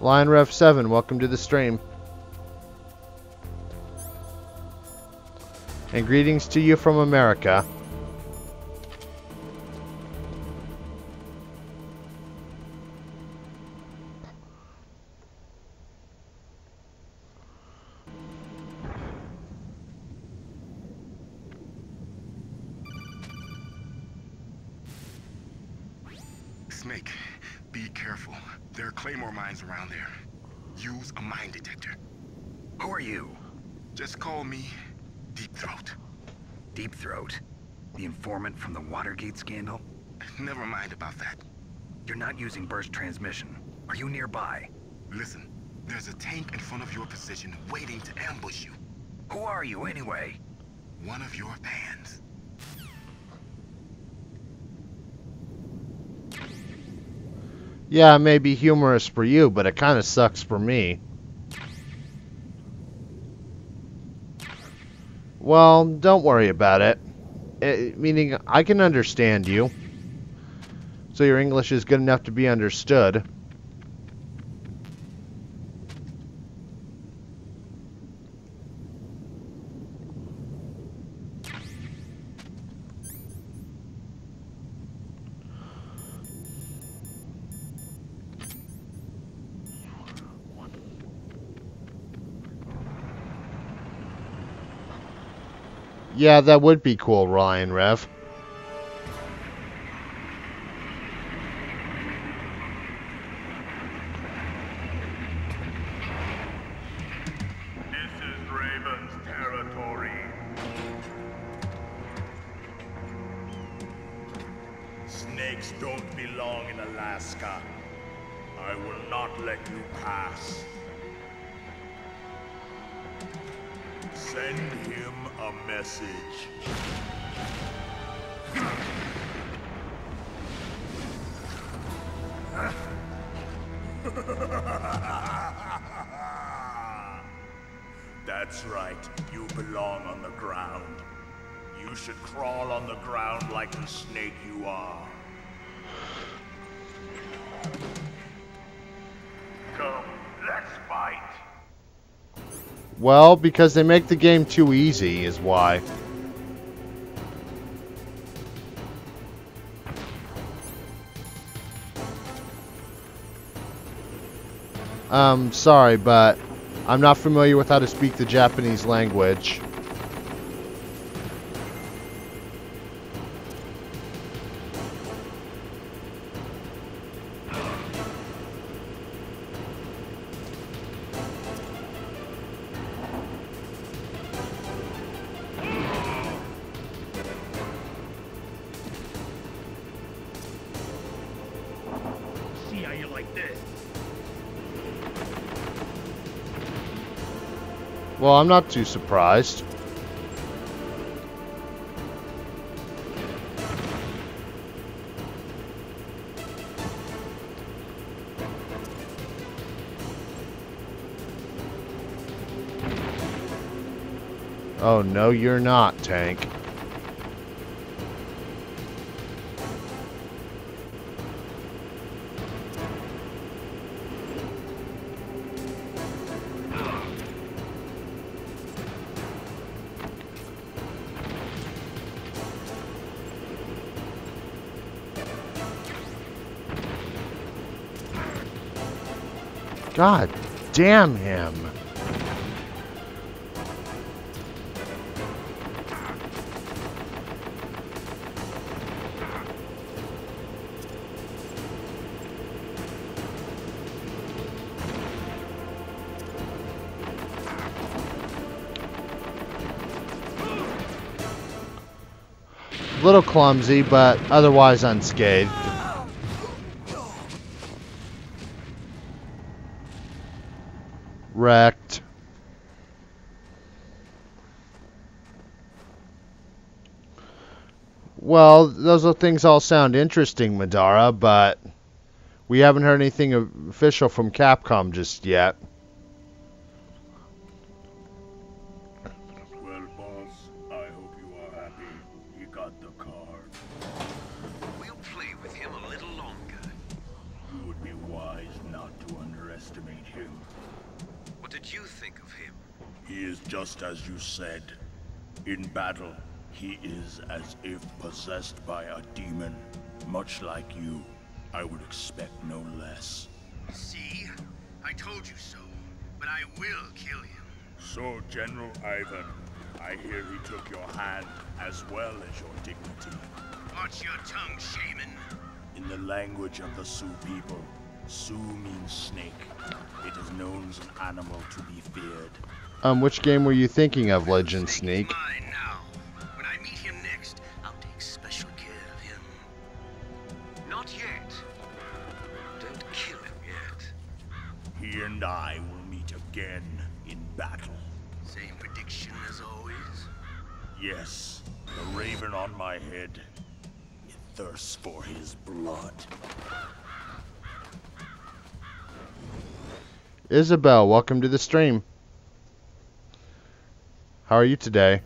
Lion Rev 7, welcome to the stream. And greetings to you from America. Snake, be careful. There are claymore mines around there. Use a mine detector. Who are you? Just call me Deep Throat. Deep Throat? The informant from the Watergate scandal? Never mind about that. You're not using burst transmission. Are you nearby? Listen, there's a tank in front of your position waiting to ambush you. Who are you, anyway? One of your fans. Yeah, it may be humorous for you, but it kind of sucks for me. Well, don't worry about it. Meaning, I can understand you. So your English is good enough to be understood. Yeah, that would be cool, Ryan Rev. This is Raven's territory. Snakes don't belong in Alaska. I will not let you pass. Send him a message. That's right. You belong on the ground. You should crawl on the ground like the snake you are. Come, let's fight. Well, because they make the game too easy is why. Sorry, but I'm not familiar with how to speak the Japanese language. See how you like this. Well, I'm not too surprised. Oh, no, you're not, Tank. God damn him. A little clumsy, but otherwise unscathed. Wrecked. Well, those things all sound interesting, Madara, but we haven't heard anything official from Capcom just yet. Well, boss, I hope you are happy. He got the card. We'll play with him a little longer. You would be wise not to underestimate him. What did you think of him? He is just as you said. In battle, he is as if possessed by a demon. Much like you, I would expect no less. See? I told you so. But I will kill him. So, General Ivan, I hear he took your hand as well as your dignity. Watch your tongue, shaman. In the language of the Sioux people, Sioux means snake. It is known as an animal to be feared. Which game were you thinking of, Legend Sneak? Mine now. When I meet him next, I'll take battle. Same prediction as always? Yes, the raven on my head. It thirsts for his blood. Isabel, welcome to the stream. How are you today?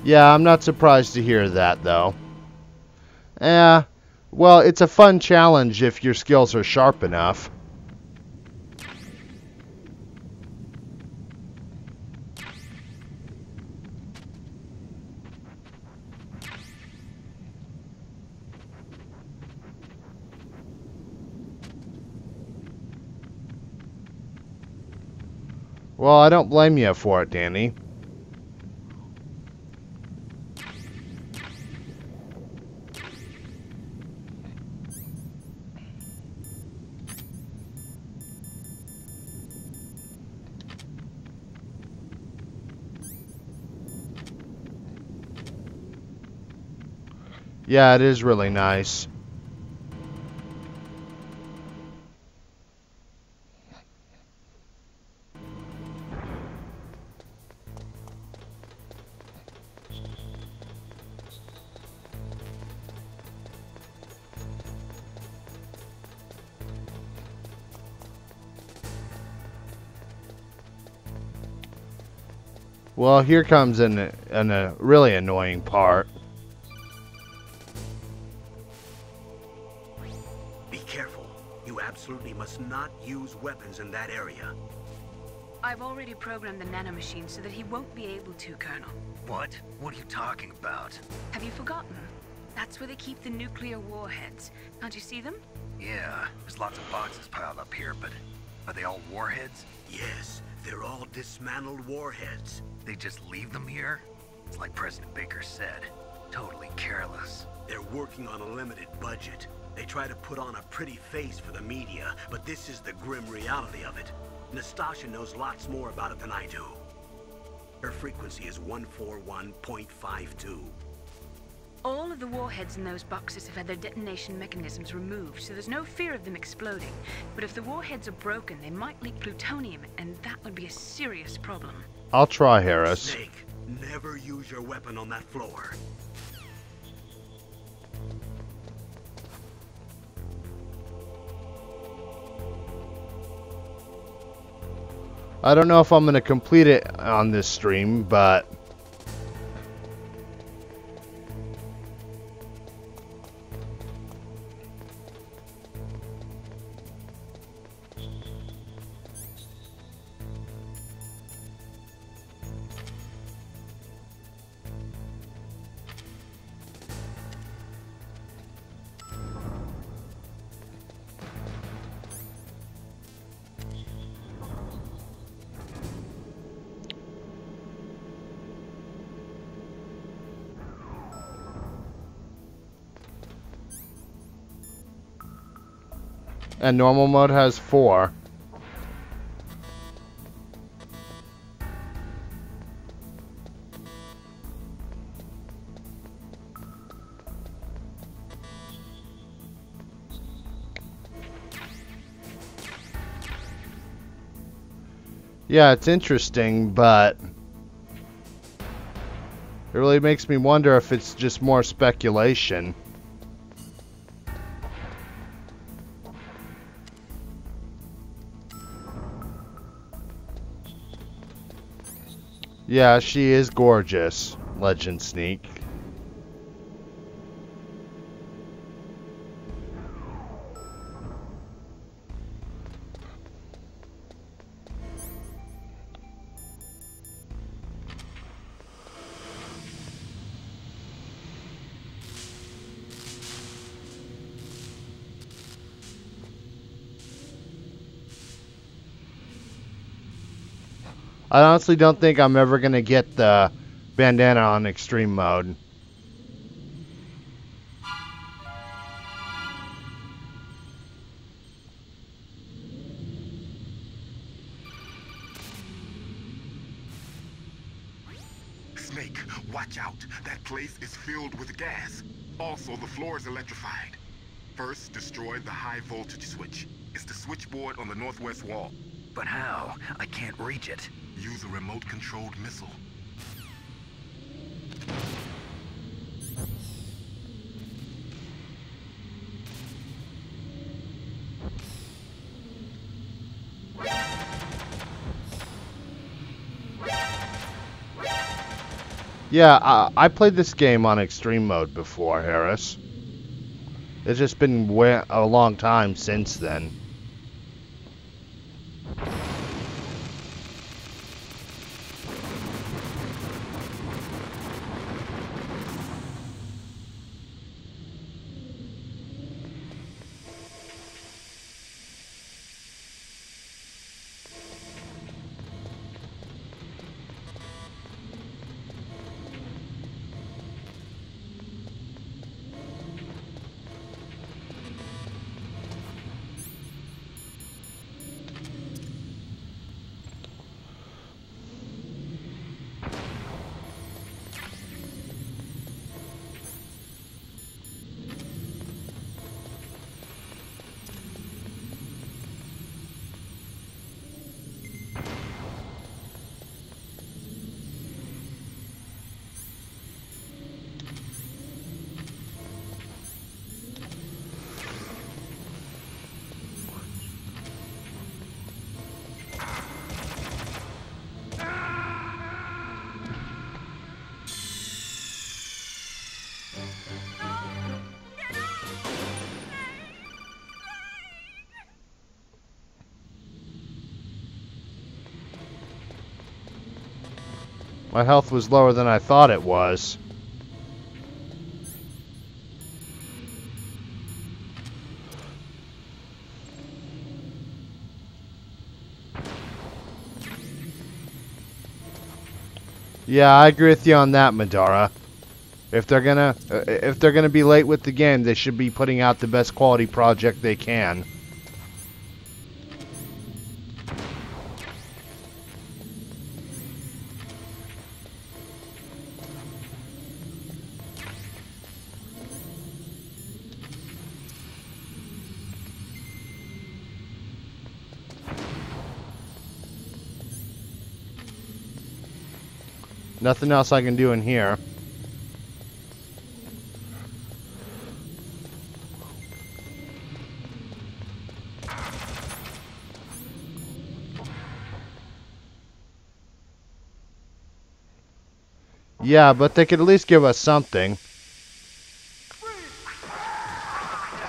Yeah, I'm not surprised to hear that, though. Well, it's a fun challenge if your skills are sharp enough. Well, I don't blame you for it, Danny. Yeah, it is really nice. Well, here comes a really annoying part. Be careful. You absolutely must not use weapons in that area. I've already programmed the nanomachine so that he won't be able to, Colonel. What? What are you talking about? Have you forgotten? That's where they keep the nuclear warheads. Can't you see them? Yeah, there's lots of boxes piled up here, but are they all warheads? Yes, they're all dismantled warheads. They just leave them here? It's like President Baker said. Totally careless. They're working on a limited budget. They try to put on a pretty face for the media, but this is the grim reality of it. Nastasha knows lots more about it than I do. Her frequency is 141.52. All of the warheads in those boxes have had their detonation mechanisms removed, so there's no fear of them exploding. But if the warheads are broken, they might leak plutonium, and that would be a serious problem. I'll try, Harris. Snake, never use your weapon on that floor. I don't know if I'm going to complete it on this stream, but... And normal mode has 4. Yeah, it's interesting, but it really makes me wonder if it's just more speculation. Yeah, she is gorgeous, Legend Sneak. I honestly don't think I'm ever going to get the bandana on extreme mode. Snake, watch out. That place is filled with gas. Also, the floor is electrified. First, destroy the high voltage switch. It's the switchboard on the northwest wall. But how? I can't reach it. Use a remote-controlled missile. Yeah, I played this game on extreme mode before, Harris. It's just been a long time since then. My health was lower than I thought it was. Yeah, I agree with you on that, Madara. If they're gonna be late with the game, they should be putting out the best quality project they can. Nothing else I can do in here. Yeah, but they could at least give us something.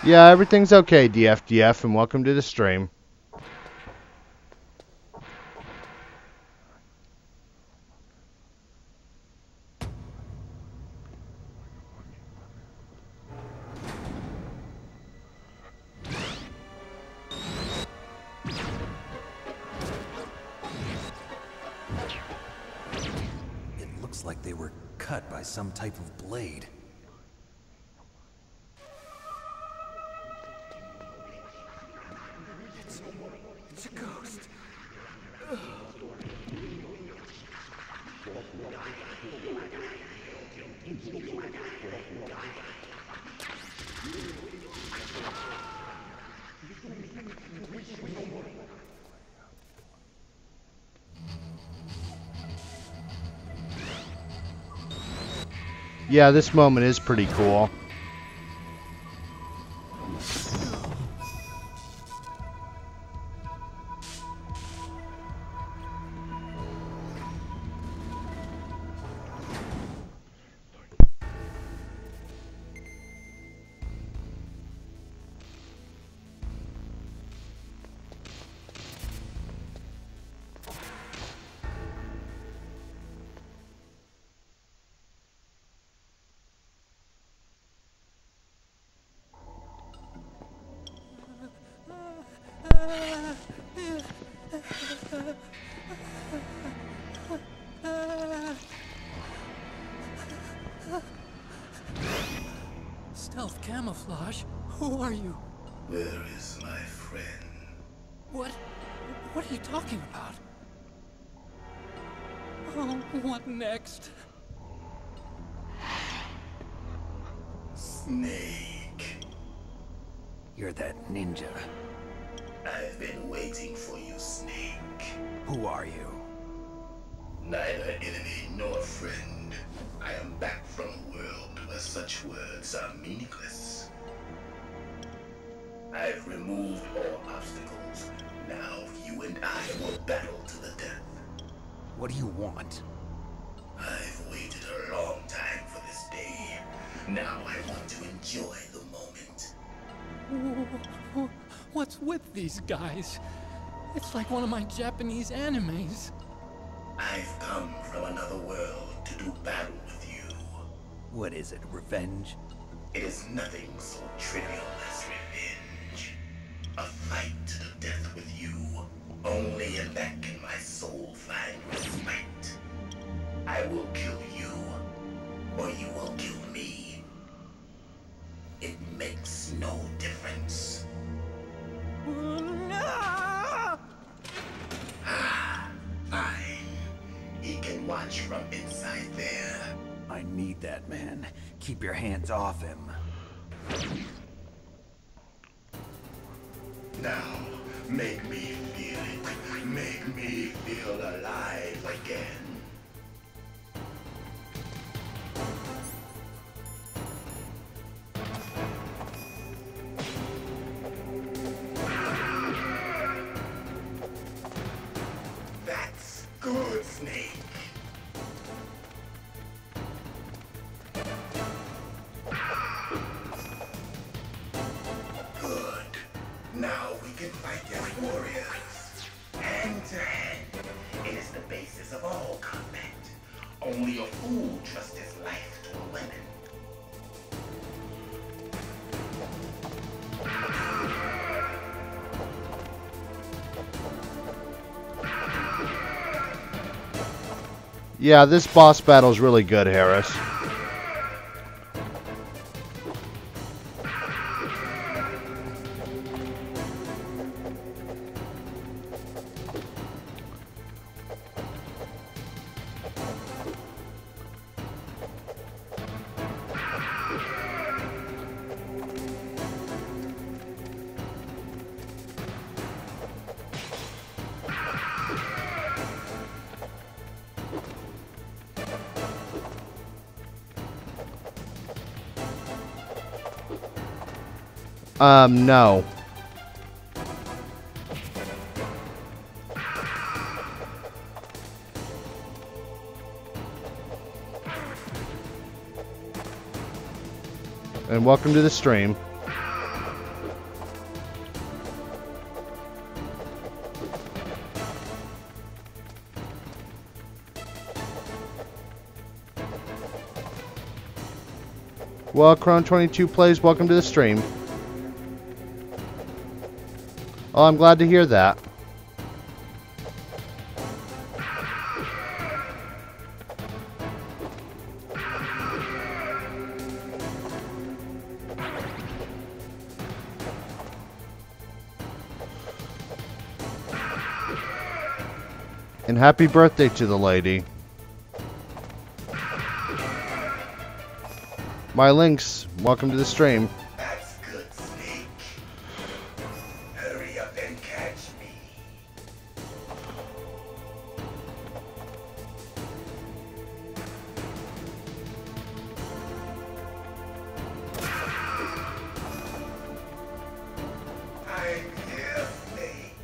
Yeah, everything's okay, DFDF, and welcome to the stream. Like they were cut by some type of blade. It's a ghost. Yeah, this moment is pretty cool. Stealth camouflage? Who are you? Where is my friend? What are you talking about? Oh, what next? Snake. You're that ninja. I've been waiting for you, Snake. Who are you? Neither enemy nor friend. I am back from a world where such words are meaningless. I've removed all obstacles. Now you and I will battle to the death. What do you want? I've waited a long time for this day. Now I want to enjoy the moment. What's with these guys? It's like one of my Japanese animes. I've come from another world to do battle with you. What is it, revenge? It is nothing so trivial as revenge. A fight to the death with you. Only in that can my soul find respite. I will kill you, or you will kill me. It makes no difference. Fine. He can watch from inside there. I need that man. Keep your hands off him. Now, make me feel it. Make me feel alive again. That's good, Snake. Good. Now we can fight as warriors. Hand to hand. It is the basis of all combat. Only a fool trusts his life to a weapon. Yeah, this boss battle is really good, Harris. No. And welcome to the stream. Well, Chrome22 plays, welcome to the stream. Oh, I'm glad to hear that. And happy birthday to the lady. My links, welcome to the stream. That's good, Snake. Hurry up and catch me. I'm here, Snake.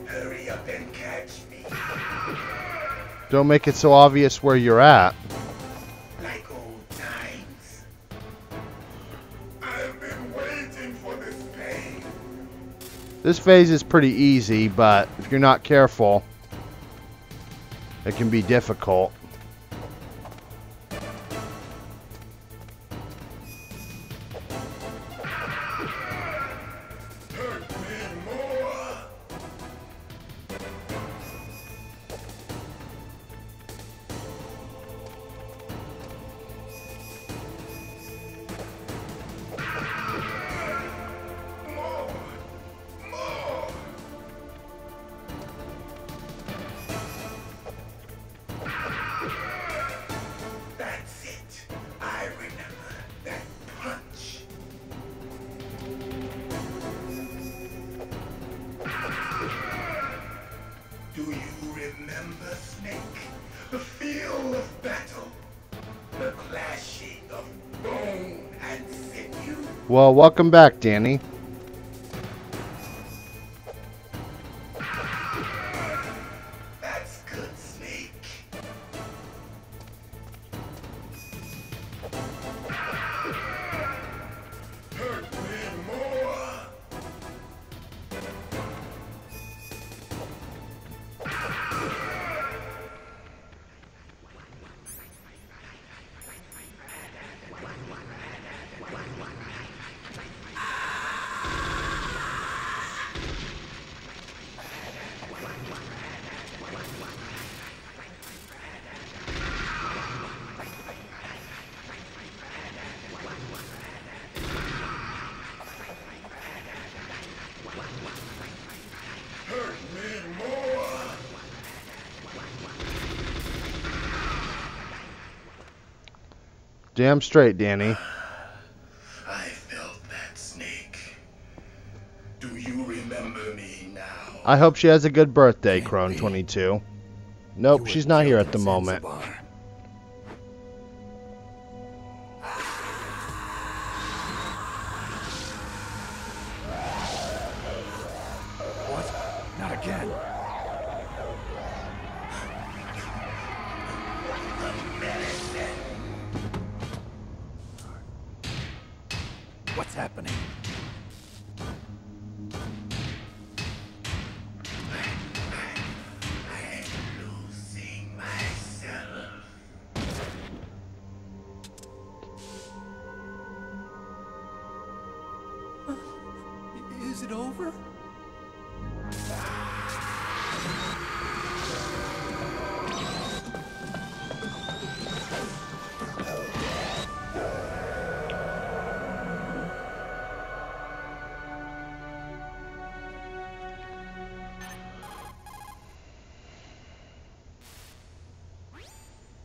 Hurry up and catch me. Don't make it so obvious where you're at. Like old times. I've been waiting for this pain. This phase is pretty easy, but if you're not careful, it can be difficult. Hurt me more. More. the snake, the feel of battle, the clashing of bone and sinew. Well, welcome back, Danny. That's good, Snake. Hurt me more. Hurt me more. Damn straight, Danny. I felt that, Snake. Do you remember me now? I hope she has a good birthday, Crone 22. Nope, she's not here at the moment. What? Not again. What's happening? Losing myself. Is it over?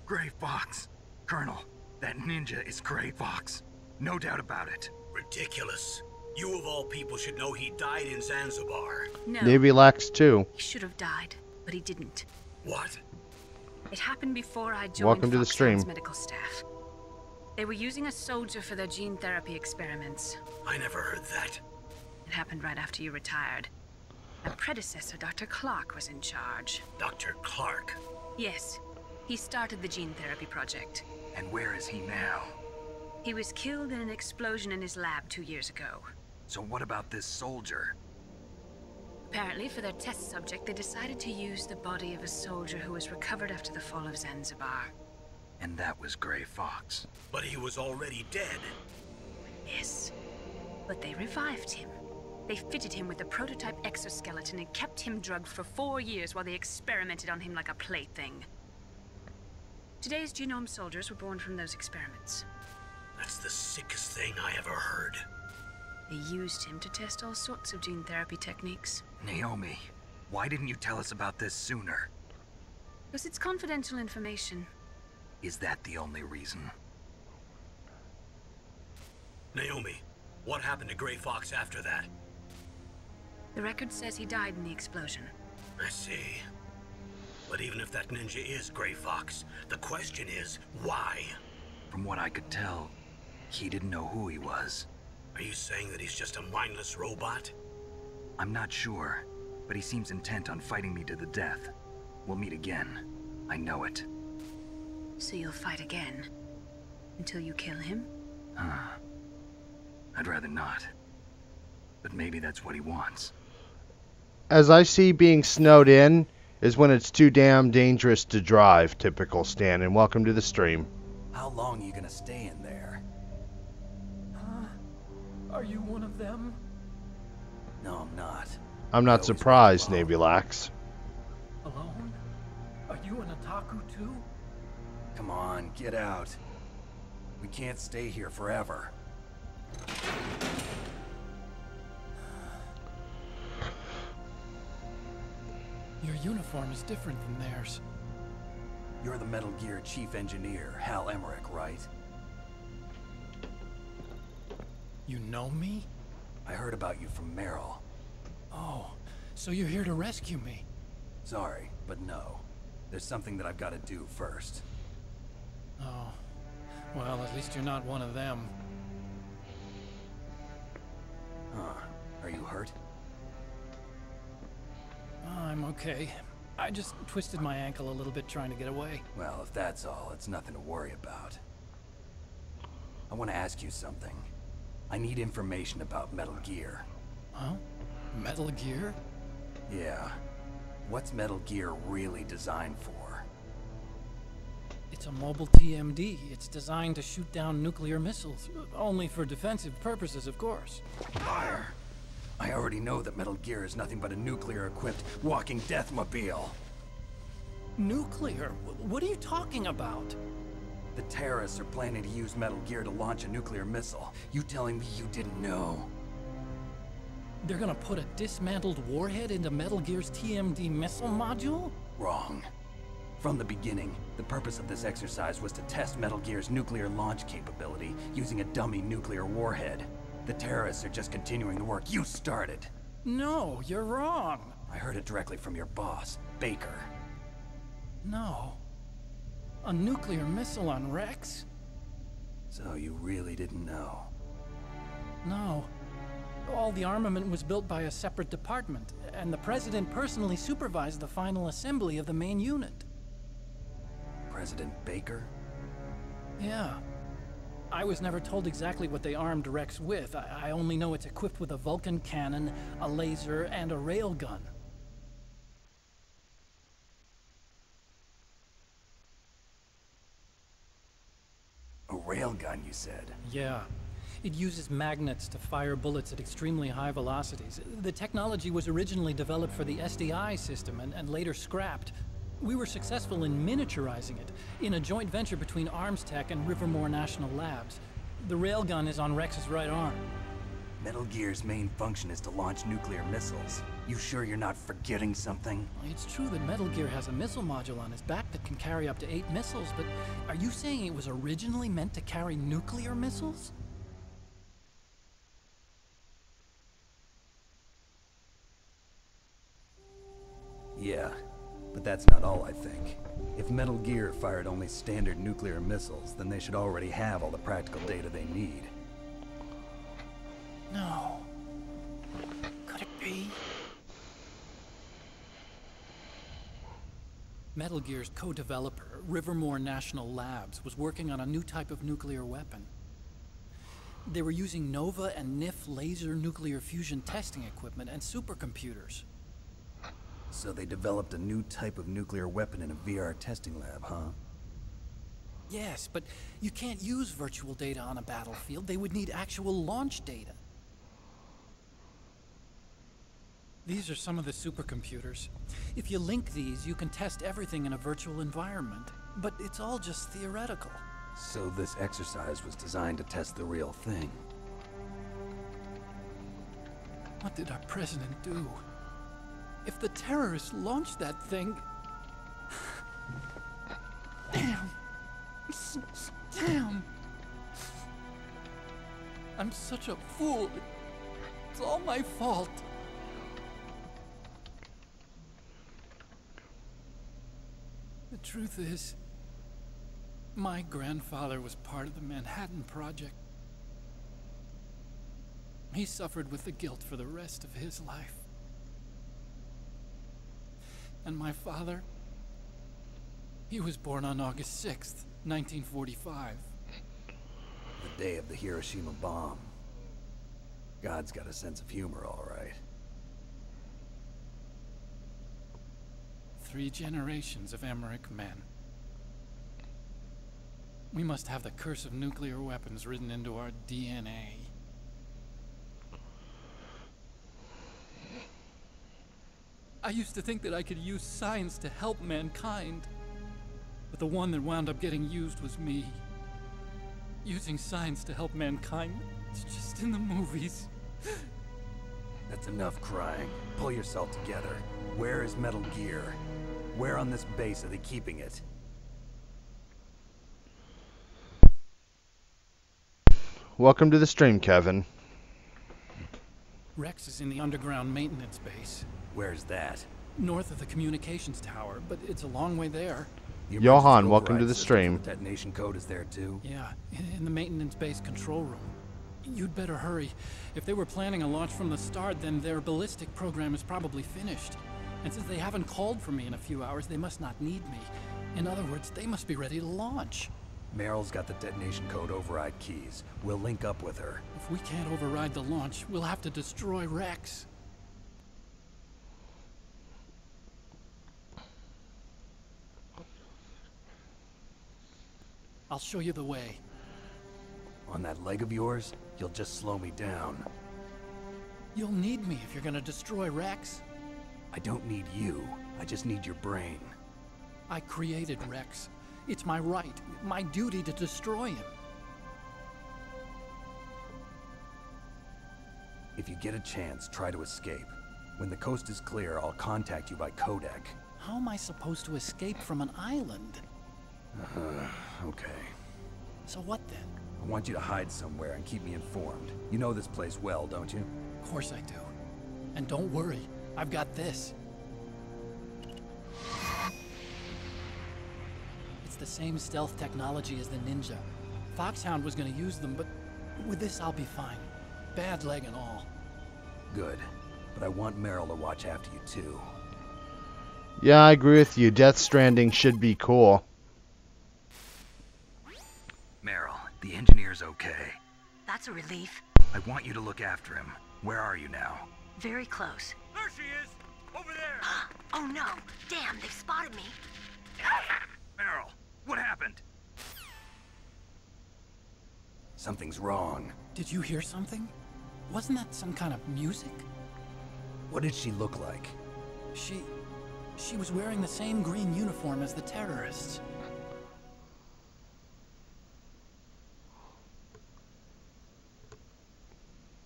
Gray Fox. Colonel, that ninja is Gray Fox. No doubt about it. Ridiculous. You of all people should know he died in Zanzibar. No. Navy Lax 2. He should have died, but he didn't. What? It happened before I joined Welcome to the Foxhound's stream. medical staff. They were using a soldier for their gene therapy experiments. I never heard that. It happened right after you retired. My predecessor, Dr. Clark, was in charge. Dr. Clark? Yes. He started the gene therapy project. And where is he now? He was killed in an explosion in his lab 2 years ago. So what about this soldier? Apparently, for their test subject, they decided to use the body of a soldier who was recovered after the fall of Zanzibar. And that was Gray Fox. But he was already dead. Yes. But they revived him. They fitted him with a prototype exoskeleton and kept him drugged for 4 years while they experimented on him like a plaything. Today's genome soldiers were born from those experiments. That's the sickest thing I ever heard. They used him to test all sorts of gene therapy techniques. Naomi, why didn't you tell us about this sooner? Because it's confidential information. Is that the only reason? Naomi, what happened to Gray Fox after that? The record says he died in the explosion. I see. But even if that ninja is Gray Fox, the question is, why? From what I could tell, he didn't know who he was. Are you saying that he's just a mindless robot? I'm not sure, but he seems intent on fighting me to the death. We'll meet again. I know it. So you'll fight again? Until you kill him? I'd rather not. But maybe that's what he wants. As I see, being snowed in is when it's too damn dangerous to drive. Typical Stan, and welcome to the stream. How long are you gonna stay in there? Are you one of them? No, I'm not. I'm not surprised, Navy Lax. Alone? Are you an otaku too? Come on, get out. We can't stay here forever. Your uniform is different from theirs. You're the Metal Gear Chief Engineer, Hal Emmerich, right? You know me? I heard about you from Meryl. Oh, so you're here to rescue me? Sorry, but no. There's something that I've got to do first. Oh. Well, at least you're not one of them. Huh. Are you hurt? I'm okay. I just twisted my ankle a little bit trying to get away. Well, if that's all, it's nothing to worry about. I want to ask you something. I need information about Metal Gear. Huh? Metal Gear? Yeah. What's Metal Gear really designed for? It's a mobile TMD. It's designed to shoot down nuclear missiles. Only for defensive purposes, of course. Fire! I already know that Metal Gear is nothing but a nuclear-equipped walking deathmobile. Nuclear? What are you talking about? The terrorists are planning to use Metal Gear to launch a nuclear missile. You telling me you didn't know? They're gonna put a dismantled warhead into Metal Gear's TMD missile module? Wrong. From the beginning, the purpose of this exercise was to test Metal Gear's nuclear launch capability using a dummy nuclear warhead. The terrorists are just continuing the work you started. No, you're wrong. I heard it directly from your boss, Baker. No. A nuclear missile on Rex? So you really didn't know? No. All the armament was built by a separate department, and the President personally supervised the final assembly of the main unit. President Baker? Yeah. I was never told exactly what they armed Rex with. I only know it's equipped with a Vulcan cannon, a laser, and a railgun. A railgun, you said? Yeah. It uses magnets to fire bullets at extremely high velocities. The technology was originally developed for the SDI system and later scrapped. We were successful in miniaturizing it, in a joint venture between ArmsTech and Rivermore National Labs. The railgun is on Rex's right arm. Metal Gear's main function is to launch nuclear missiles. You sure you're not forgetting something? It's true that Metal Gear has a missile module on his back that can carry up to 8 missiles, but are you saying it was originally meant to carry nuclear missiles? Yeah, but that's not all I think. If Metal Gear fired only standard nuclear missiles, then they should already have all the practical data they need. No. Could it be? Metal Gear's co-developer, Rivermore National Labs, was working on a new type of nuclear weapon. They were using NOVA and NIF laser nuclear fusion testing equipment and supercomputers. So they developed a new type of nuclear weapon in a VR testing lab, huh? Yes, but you can't use virtual data on a battlefield. They would need actual launch data. These are some of the supercomputers. If you link these, you can test everything in a virtual environment. But it's all just theoretical. So this exercise was designed to test the real thing. What did our president do? If the terrorists launched that thing... Damn. Damn. I'm such a fool. It's all my fault. The truth is, my grandfather was part of the Manhattan Project. He suffered with the guilt for the rest of his life. And my father, he was born on August 6th, 1945. The day of the Hiroshima bomb. God's got a sense of humor, all right. 3 generations of Emmerich men. We must have the curse of nuclear weapons written into our DNA. I used to think that I could use science to help mankind, but the one that wound up getting used was me. Using science to help mankind, it's just in the movies. That's enough crying. Pull yourself together. Where is Metal Gear? Where on this base are they keeping it? Welcome to the stream, Kevin. Rex is in the underground maintenance base. Where's that? north of the communications tower, but it's a long way there. The Johan, emergency welcome to override the system stream. for the detonation code is there too. Yeah, in the maintenance base control room. You'd better hurry. If they were planning a launch from the start, then their ballistic program is probably finished. And since they haven't called for me in a few hours, they must not need me. In other words, they must be ready to launch. Meryl's got the detonation code override keys. We'll link up with her. If we can't override the launch, we'll have to destroy Rex. I'll show you the way. On that leg of yours, you'll just slow me down. You'll need me if you're gonna destroy Rex. I don't need you. I just need your brain. I created Rex. It's my right, my duty to destroy him. If you get a chance, try to escape. When the coast is clear, I'll contact you by codec. How am I supposed to escape from an island? Okay. So what then? I want you to hide somewhere and keep me informed. You know this place well, don't you? Of course I do. And don't worry, I've got this. It's the same stealth technology as the Ninja. Foxhound was gonna use them, but with this I'll be fine. Bad leg and all. Good. But I want Meryl to watch after you too. Yeah, I agree with you. Death Stranding should be cool. Meryl, the engineer's okay. That's a relief. I want you to look after him. Where are you now? Very close. There she is! Over there! Oh no! Damn, they've spotted me. Meryl, what happened? Something's wrong. Did you hear something? Wasn't that some kind of music? What did she look like? She was wearing the same green uniform as the terrorists.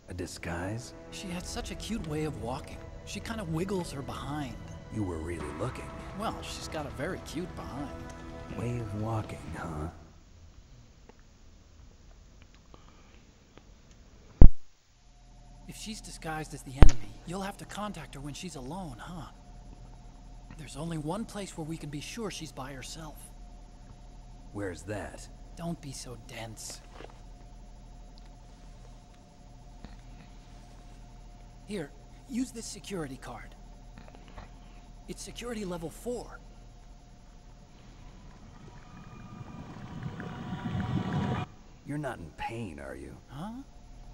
A disguise? She had such a cute way of walking. She kind of wiggles her behind. You were really looking. Well, she's got a very cute behind. Way of walking, huh? If she's disguised as the enemy, you'll have to contact her when she's alone, huh? There's only one place where we can be sure she's by herself. Where's that? Don't be so dense. Here, use this security card. It's security level 4. You're not in pain, are you? Huh?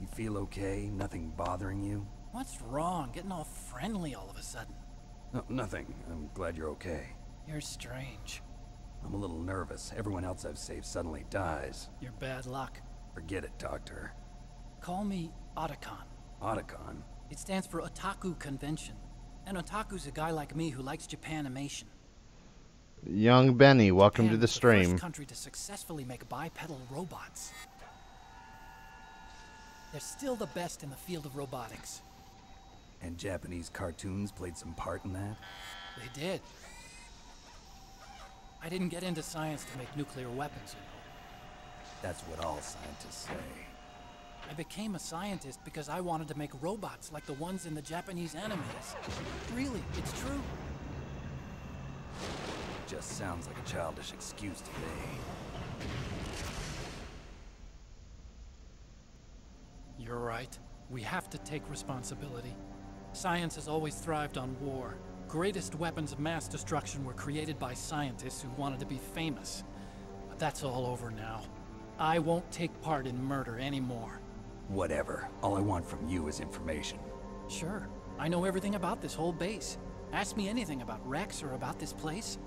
You feel okay? Nothing bothering you? What's wrong? Getting all friendly all of a sudden. No, nothing. I'm glad you're okay. You're strange. I'm a little nervous. Everyone else I've saved suddenly dies. You're bad luck. Forget it, Doctor. Call me Otacon. Otacon? It stands for Otaku Convention. And Otaku's a guy like me who likes Japanimation. Young Benny, welcome Japan to the was stream. The first country to successfully make bipedal robots. They're still the best in the field of robotics. And Japanese cartoons played some part in that? They did. I didn't get into science to make nuclear weapons, you know. That's what all scientists say. I became a scientist because I wanted to make robots like the ones in the Japanese animes. Really, it's true. Just sounds like a childish excuse to me. You're right. We have to take responsibility. Science has always thrived on war. Greatest weapons of mass destruction were created by scientists who wanted to be famous. But that's all over now. I won't take part in murder anymore. Whatever. All I want from you is information. Sure. I know everything about this whole base. Ask me anything about Rex or about this place.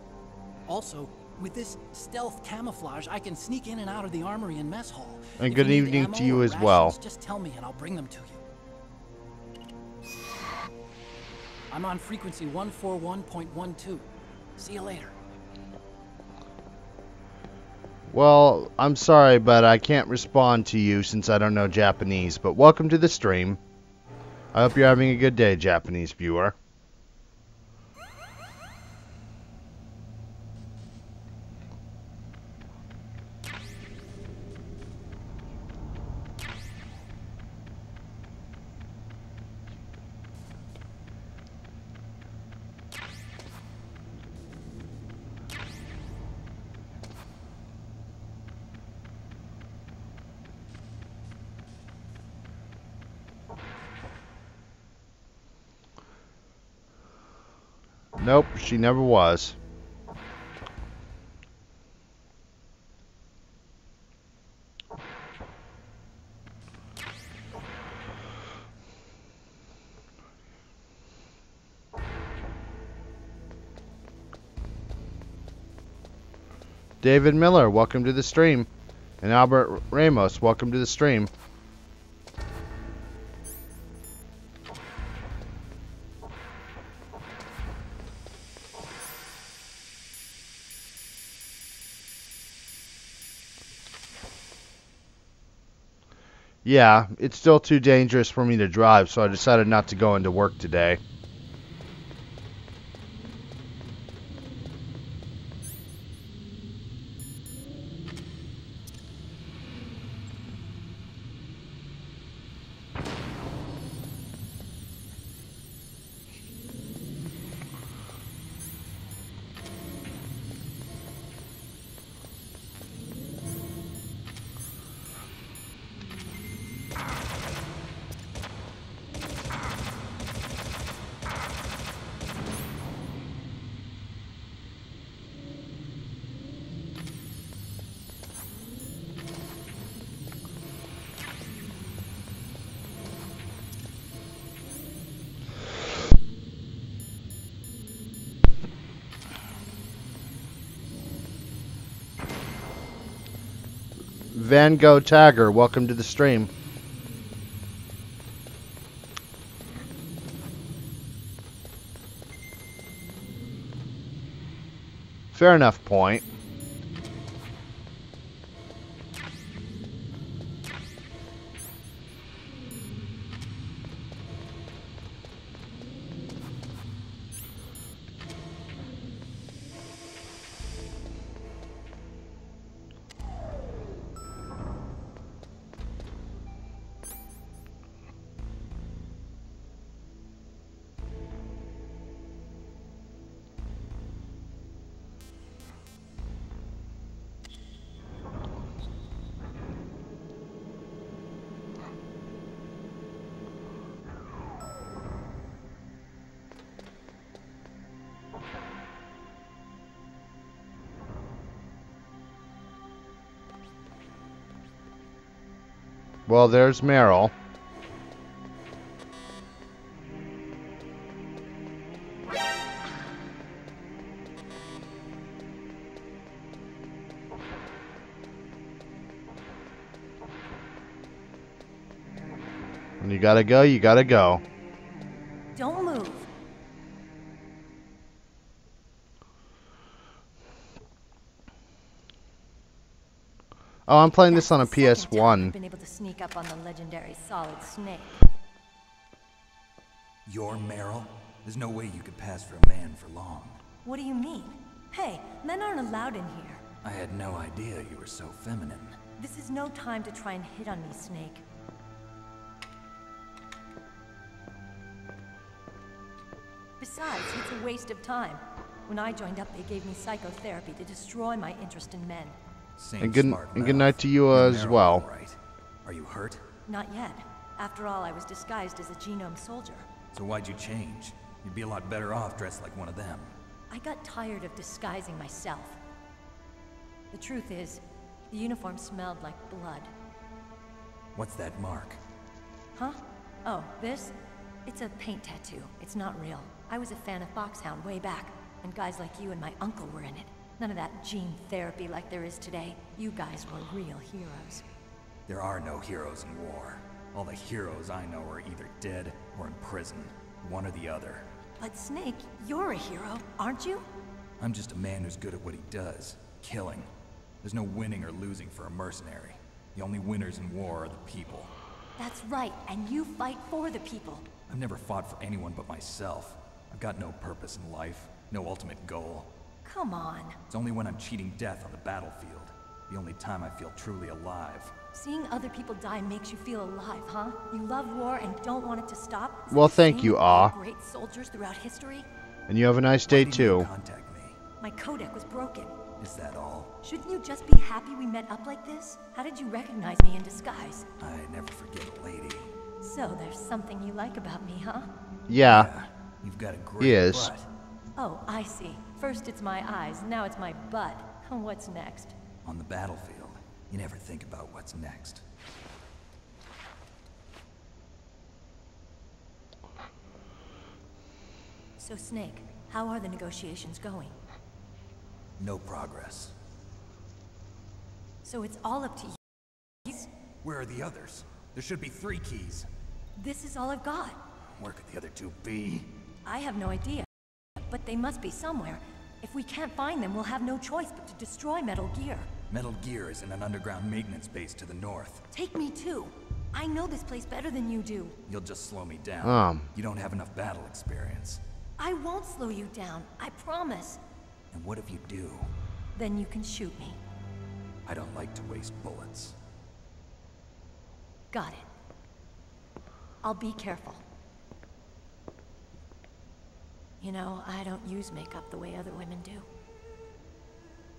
Also, with this stealth camouflage, I can sneak in and out of the armory and mess hall. And good evening to you as well. Just tell me and I'll bring them to you. I'm on frequency 141.12. See you later. Well, I'm sorry, but I can't respond to you since I don't know Japanese, but welcome to the stream. I hope you're having a good day, Japanese viewer. Nope, she never was. David Miller, welcome to the stream. And Albert Ramos, welcome to the stream. Yeah, it's still too dangerous for me to drive, so I decided not to go into work today. Van Gogh Tagger, welcome to the stream. Fair enough point. Well, there's Meryl. When you gotta go, you gotta go. Don't move. Oh, I'm playing this on a PS1. Been able to sneak up on the legendary Solid Snake. You're Meryl? There's no way you could pass for a man for long. What do you mean? Hey, men aren't allowed in here. I had no idea you were so feminine. This is no time to try and hit on me, Snake. Besides, it's a waste of time. When I joined up, they gave me psychotherapy to destroy my interest in men. And good night to you as well. Right. Are you hurt? Not yet. After all, I was disguised as a genome soldier. So why'd you change? You'd be a lot better off dressed like one of them. I got tired of disguising myself. The truth is, the uniform smelled like blood. What's that mark? Huh? Oh, this? It's a paint tattoo. It's not real. I was a fan of Foxhound way back, and guys like you and my uncle were in it. None of that gene therapy like there is today. You guys were real heroes. There are no heroes in war. All the heroes I know are either dead or in prison. One or the other. But Snake, you're a hero, aren't you? I'm just a man who's good at what he does. Killing. There's no winning or losing for a mercenary. The only winners in war are the people. That's right, and you fight for the people. I've never fought for anyone but myself. I've got no purpose in life, no ultimate goal. Come on. It's only when I'm cheating death on the battlefield. The only time I feel truly alive. Seeing other people die makes you feel alive, huh? You love war and don't want it to stop? Well, thank you, Great soldiers throughout history? And you have a nice day, too. Contact me. My codec was broken. Is that all? Shouldn't you just be happy we met up like this? How did you recognize me in disguise? I never forget a lady. So there's something you like about me, huh? Yeah. You've got a great butt. Oh, I see. First it's my eyes, now it's my butt. What's next? On the battlefield, you never think about what's next. So, Snake, how are the negotiations going? No progress. So it's all up to you? Where are the others? There should be 3 keys. This is all I've got. Where could the other 2 be? I have no idea, but they must be somewhere. If we can't find them, we'll have no choice but to destroy Metal Gear. Metal Gear is in an underground maintenance base to the north. Take me too. I know this place better than you do. You'll just slow me down. You don't have enough battle experience. I won't slow you down, I promise. And what if you do? Then you can shoot me. I don't like to waste bullets. Got it. I'll be careful. You know, I don't use makeup the way other women do.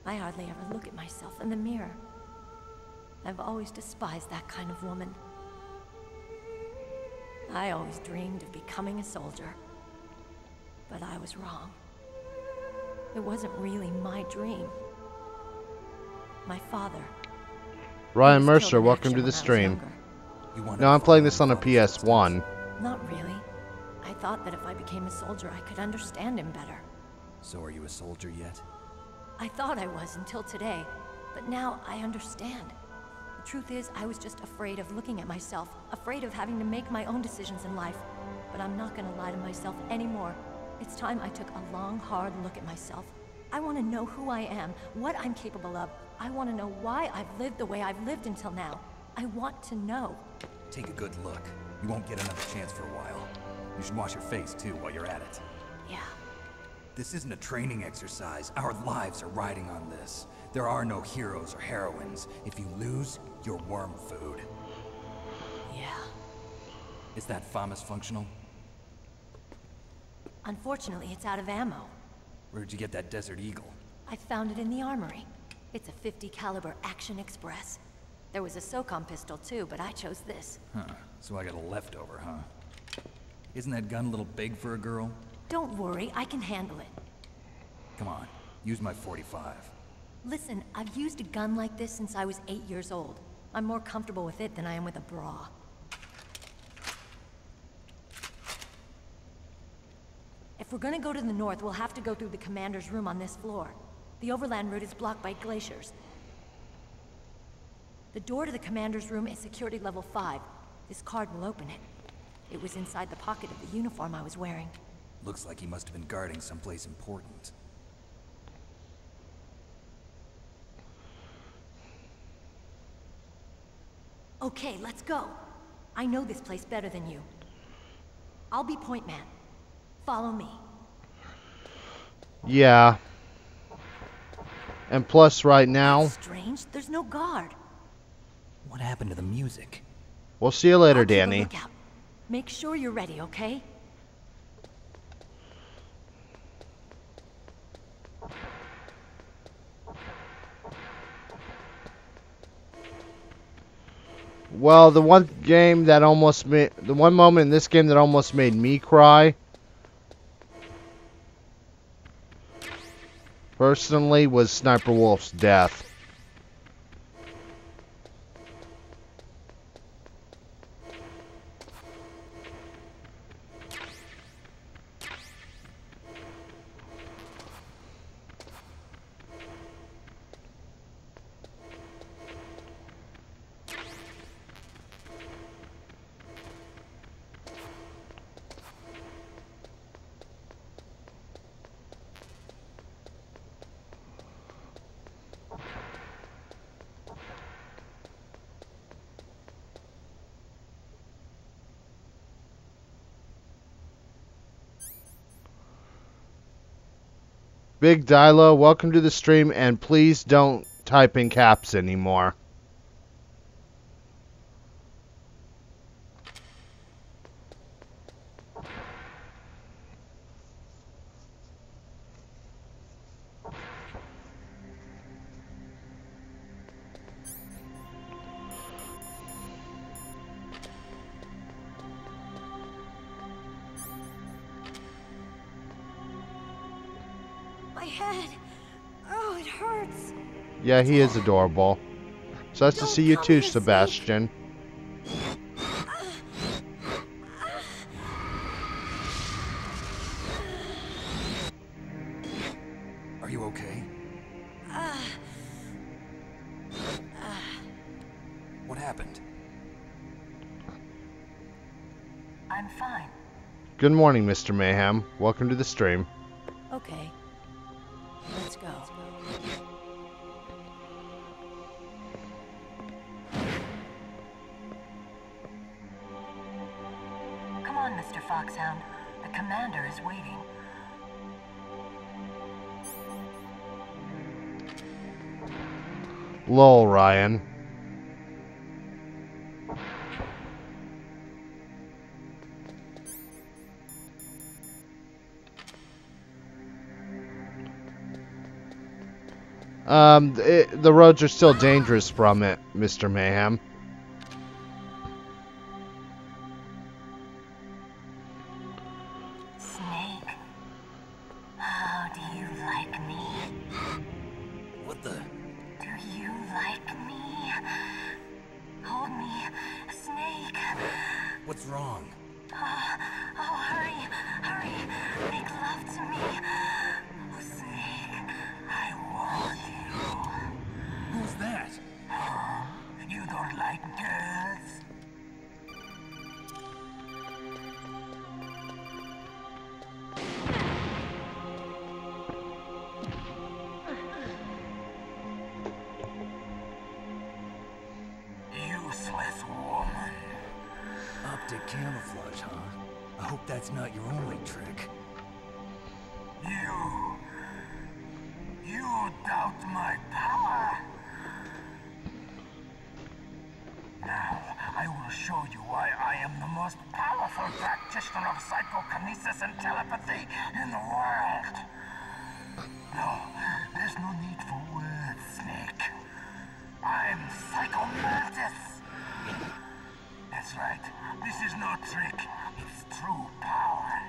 I hardly ever look at myself in the mirror. I've always despised that kind of woman. I always dreamed of becoming a soldier. But I was wrong. It wasn't really my dream. My father. Ryan Mercer, welcome to the stream. No, I'm playing this on a PS1. Not really. I thought that if I became a soldier, I could understand him better. So are you a soldier yet? I thought I was until today, but now I understand. The truth is, I was just afraid of looking at myself, afraid of having to make my own decisions in life. But I'm not gonna lie to myself anymore. It's time I took a long, hard look at myself. I want to know who I am, what I'm capable of. I want to know why I've lived the way I've lived until now. I want to know. Take a good look. You won't get another chance for a while. You should wash your face, too, while you're at it. Yeah. This isn't a training exercise. Our lives are riding on this. There are no heroes or heroines. If you lose, you're worm food. Yeah. Is that FAMAS functional? Unfortunately, it's out of ammo. Where'd you get that Desert Eagle? I found it in the armory. It's a .50 caliber Action Express. There was a SOCOM pistol too, but I chose this. Huh. So I got a leftover, huh? Isn't that gun a little big for a girl? Don't worry, I can handle it. Come on, use my .45. Listen, I've used a gun like this since I was 8 years old. I'm more comfortable with it than I am with a bra. If we're gonna go to the north, we'll have to go through the commander's room on this floor. The overland route is blocked by glaciers. The door to the commander's room is security level 5. This card will open it. It was inside the pocket of the uniform I was wearing. Looks like he must have been guarding someplace important. Okay, let's go. I know this place better than you. I'll be point man. Follow me. Yeah. And plus right now... That's strange, there's no guard. What happened to the music? We'll see you later, Danny. Make sure you're ready, okay? Well, the one moment in this game that almost made me cry, personally, was Sniper Wolf's death. Big Dilo, welcome to the stream, and please don't type in caps anymore. My head. Oh, it hurts. Yeah, he is adorable. So nice to see you too, Sebastian. Are you okay? What happened? I'm fine. Good morning, Mr. Mayhem. Welcome to the stream. Okay. Let's go. Come on, Mr. Foxhound. The commander is waiting. Lol, Ryan. The roads are still dangerous from it, Mr. Mayhem. Snake, how do you like me? What the? Do you like me? Hold me, Snake. What's wrong? Oh, hurry, hurry. Make love to me. Oh, Snake, I want you. Who's that? Oh, you don't like girls? Useless woman. Optic camouflage, huh? I hope that's not your only trick. You doubt my power? Now, I will show you why I am the most powerful practitioner of psychokinesis and telepathy in the world. No, there's no need for words, Snake. I'm Psycho Mantis. That's right. This is no trick. It's true power.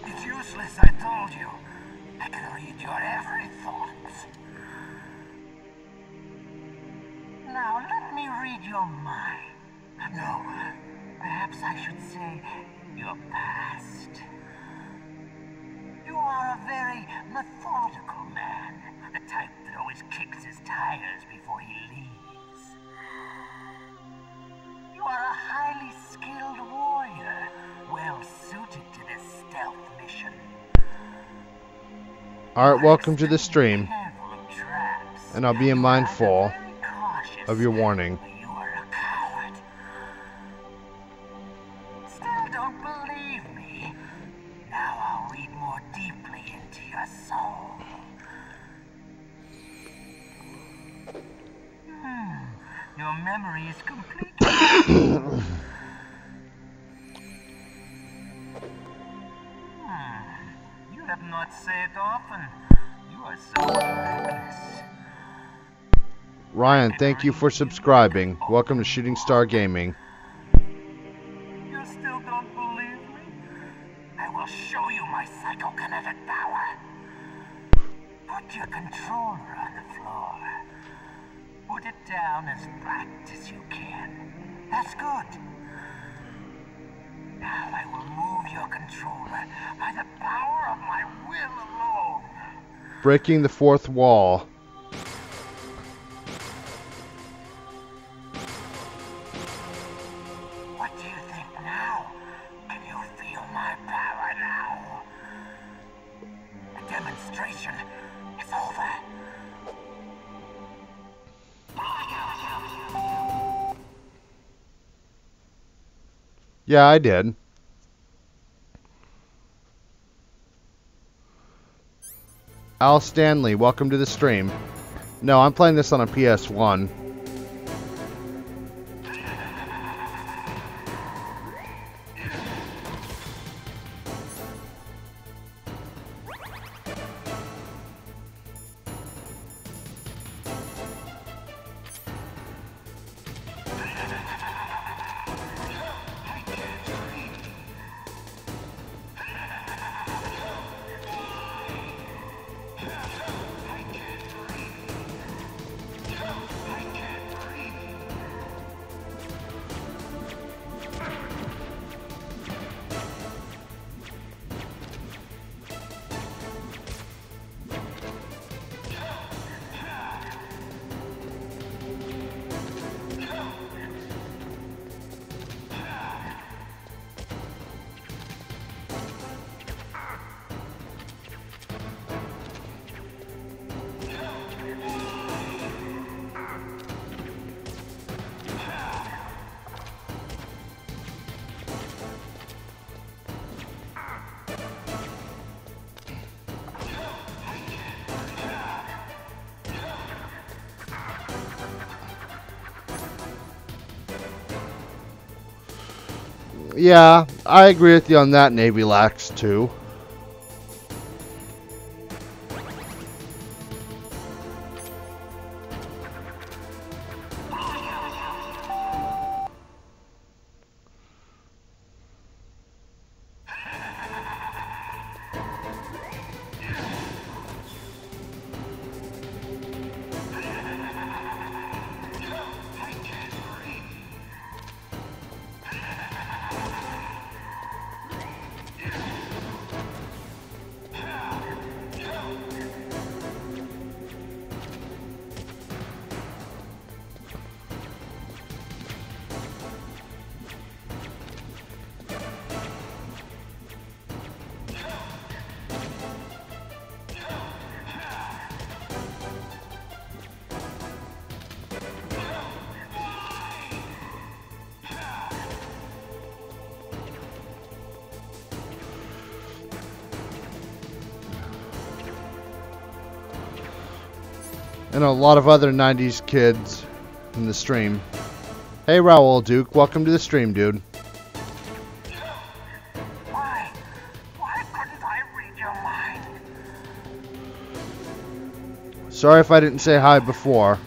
It's useless, I told you. I can read your every thought. Now, let me read your mind. No, perhaps I should say your past. You are a very methodical man. The type that always kicks his tires before he leaves. You are a highly skilled warrior, well suited to this stealth mission. Alright, welcome to the stream. And I'll be mindful of your warning. You are a coward. Still don't believe me? Now I'll read more deeply into your soul. Your memory is complete. You have not said often. You are so reckless. Ryan, thank you for subscribing. Welcome to Shooting Star Gaming. You still don't believe me? I will show you my psychokinetic power. Put your controller on the floor. Put it down as flat as you can. That's good. Now I will move your controller by the power of my will alone. Breaking the fourth wall. What do you think now? Can you feel my power now? The demonstration is over. Yeah, I did. Al Stanley, welcome to the stream. No, I'm playing this on a PS1. Yeah, I agree with you on that, Navy Lax, too. And a lot of other 90s kids in the stream. Hey Raoul Duke, welcome to the stream, dude. Why couldn't I read your mind? Sorry if I didn't say hi before.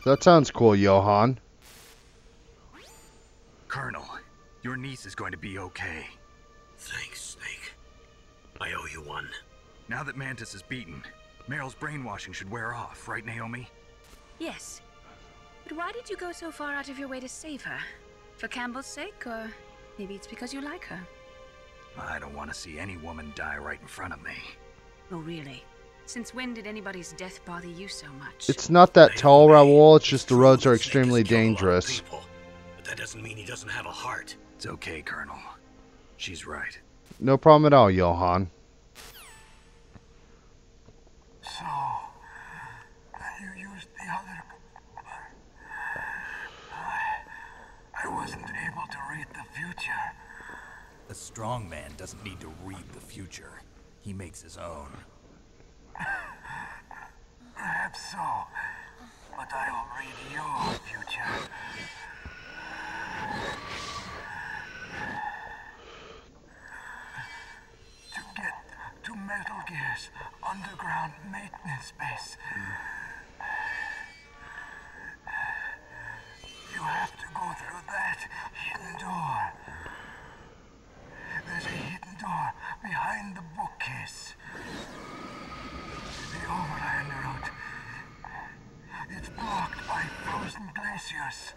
That sounds cool, Johan. Colonel, your niece is going to be okay. Thanks, Snake. I owe you one. Now that Mantis is beaten, Meryl's brainwashing should wear off, right, Naomi? Yes. But why did you go so far out of your way to save her? For Campbell's sake, or maybe it's because you like her? I don't want to see any woman die right in front of me. Oh, really? Since when did anybody's death bother you so much? It's not that tall, Raoul, it's just the roads are extremely dangerous. But that doesn't mean he doesn't have a heart. It's okay, Colonel. She's right. No problem at all, Johan. So, you used the other... I wasn't able to read the future. A strong man doesn't need to read the future. He makes his own. Perhaps so, but I'll read your future. To get to Metal Gear's underground maintenance base, you have to go through that hidden door. There's a hidden door behind the bookcase. The overland route. It's blocked by frozen glaciers.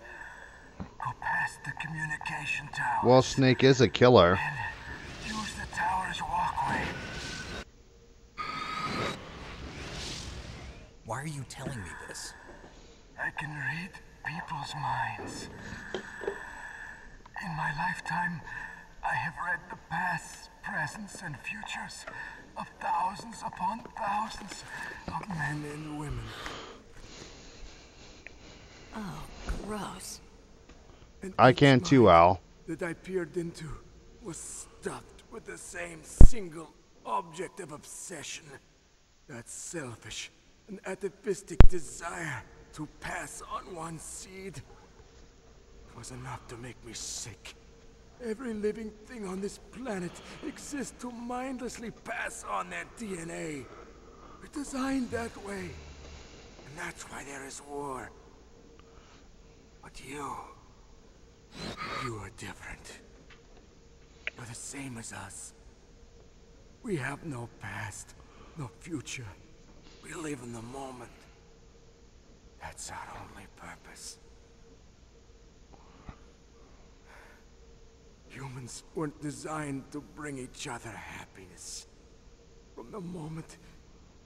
Go past the communication tower. Well, Snake is a killer. Use the tower's walkway. Why are you telling me this? I can read people's minds. In my lifetime, I have read the pasts, presents, and futures of thousands upon thousands of men and women. Oh, gross. And I each can too, mind Al. that I peered into was stuffed with the same single object of obsession. That selfish and atavistic desire to pass on one seed was enough to make me sick. Every living thing on this planet exists to mindlessly pass on their DNA. We're designed that way. And that's why there is war. But you are different. You're the same as us. We have no past, no future. We live in the moment. That's our only purpose. Humans weren't designed to bring each other happiness. From the moment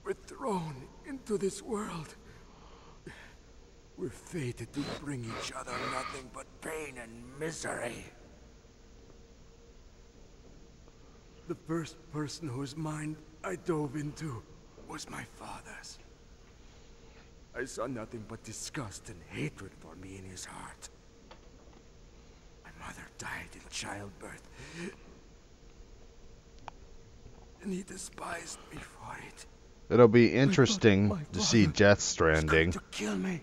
we're thrown into this world, we're fated to bring each other nothing but pain and misery. The first person whose mind I dove into was my father's. I saw nothing but disgust and hatred for me in his heart. My mother died in childbirth, and he despised me for it. It'll be interesting to see Death Stranding. To kill me.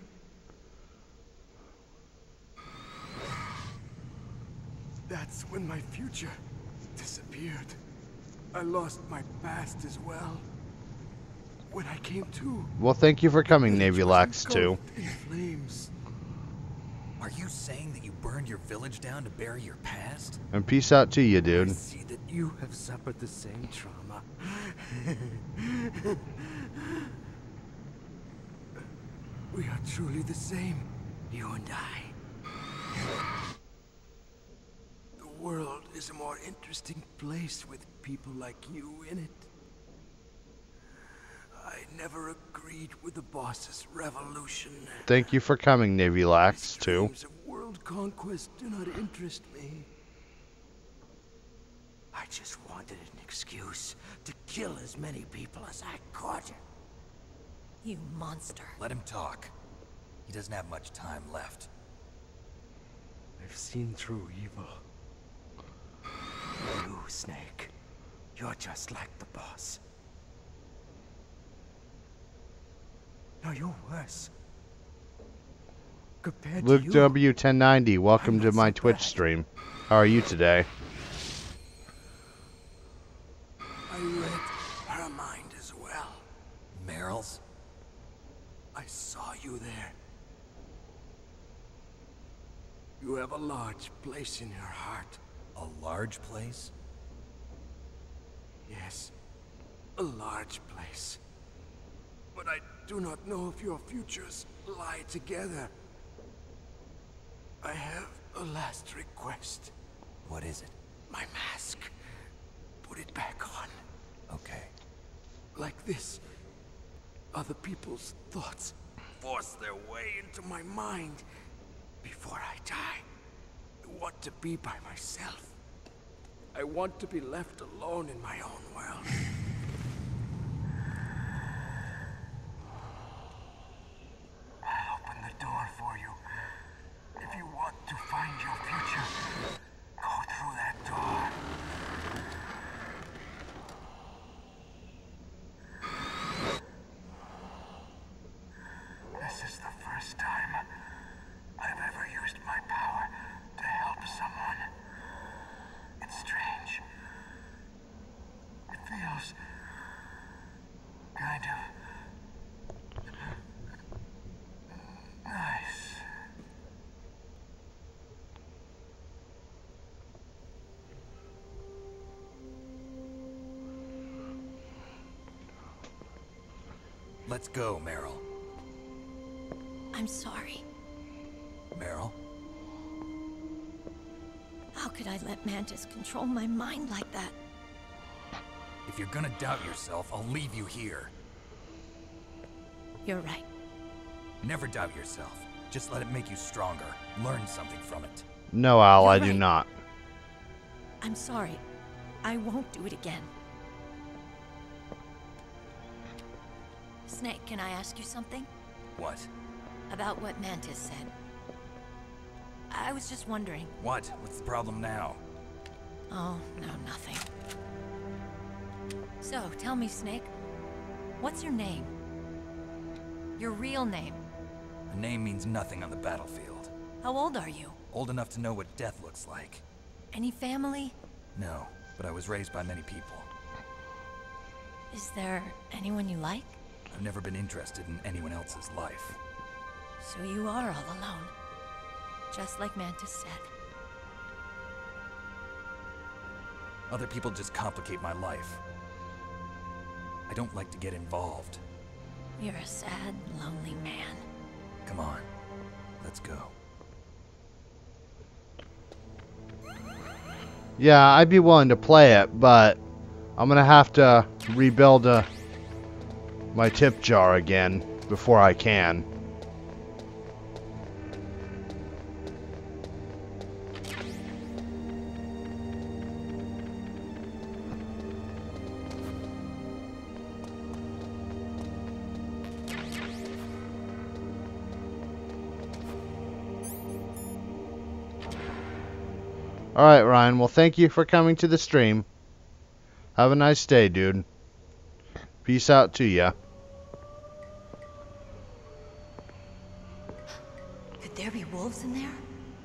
That's when my future disappeared. I lost my past as well. When I came to, Well, thank you for coming, Navy Lax 2. in flames. Are you saying that you burned your village down to bury your past? And peace out to you, dude. I see that you have suffered the same trauma. We are truly the same, you and I. The world is a more interesting place with people like you in it. I never agreed with the boss's revolution. Thank you for coming, Navy Lax 2. Dreams of world conquest do not interest me. I just wanted an excuse to kill as many people as I could. You monster. Let him talk. He doesn't have much time left. I've seen true evil. You, Snake. You're just like the boss. No, you're worse. Compared Luke to you, W1090, welcome to my Twitch stream. How are you today? I read her mind as well. Meryl's? I saw you there. You have a large place in her heart. A large place? Yes, a large place. But I do not know if your futures lie together. I have a last request. What is it? My mask. Put it back on. Okay. Like this, other people's thoughts force their way into my mind. Before I die, I want to be by myself. I want to be left alone in my own world. I'll open the door for you. If you want to find your future, go through that door. This is the first time I've ever used my power to help someone. It's strange. It feels kind of nice. Let's go, Meryl. I'm sorry. Meryl? How could I let Mantis control my mind like that? If you're gonna doubt yourself, I'll leave you here. You're right. Never doubt yourself. Just let it make you stronger. Learn something from it. No, Al, You're I do right. not. I'm sorry. I won't do it again. Snake, can I ask you something? What? About what Mantis said. I was just wondering. What? What's the problem now? Oh, no, nothing. So, tell me, Snake. What's your name? Your real name? A name means nothing on the battlefield. How old are you? Old enough to know what death looks like. Any family? No, but I was raised by many people. Is there anyone you like? I've never been interested in anyone else's life. So you are all alone. Just like Mantis said. Other people just complicate my life. I don't like to get involved. You're a sad, lonely man. Come on, let's go. Yeah, I'd be willing to play it, but I'm gonna have to rebuild my tip jar again before I can. Alright, Ryan. Well, thank you for coming to the stream. Have a nice day, dude. Peace out to ya. Could there be wolves in there?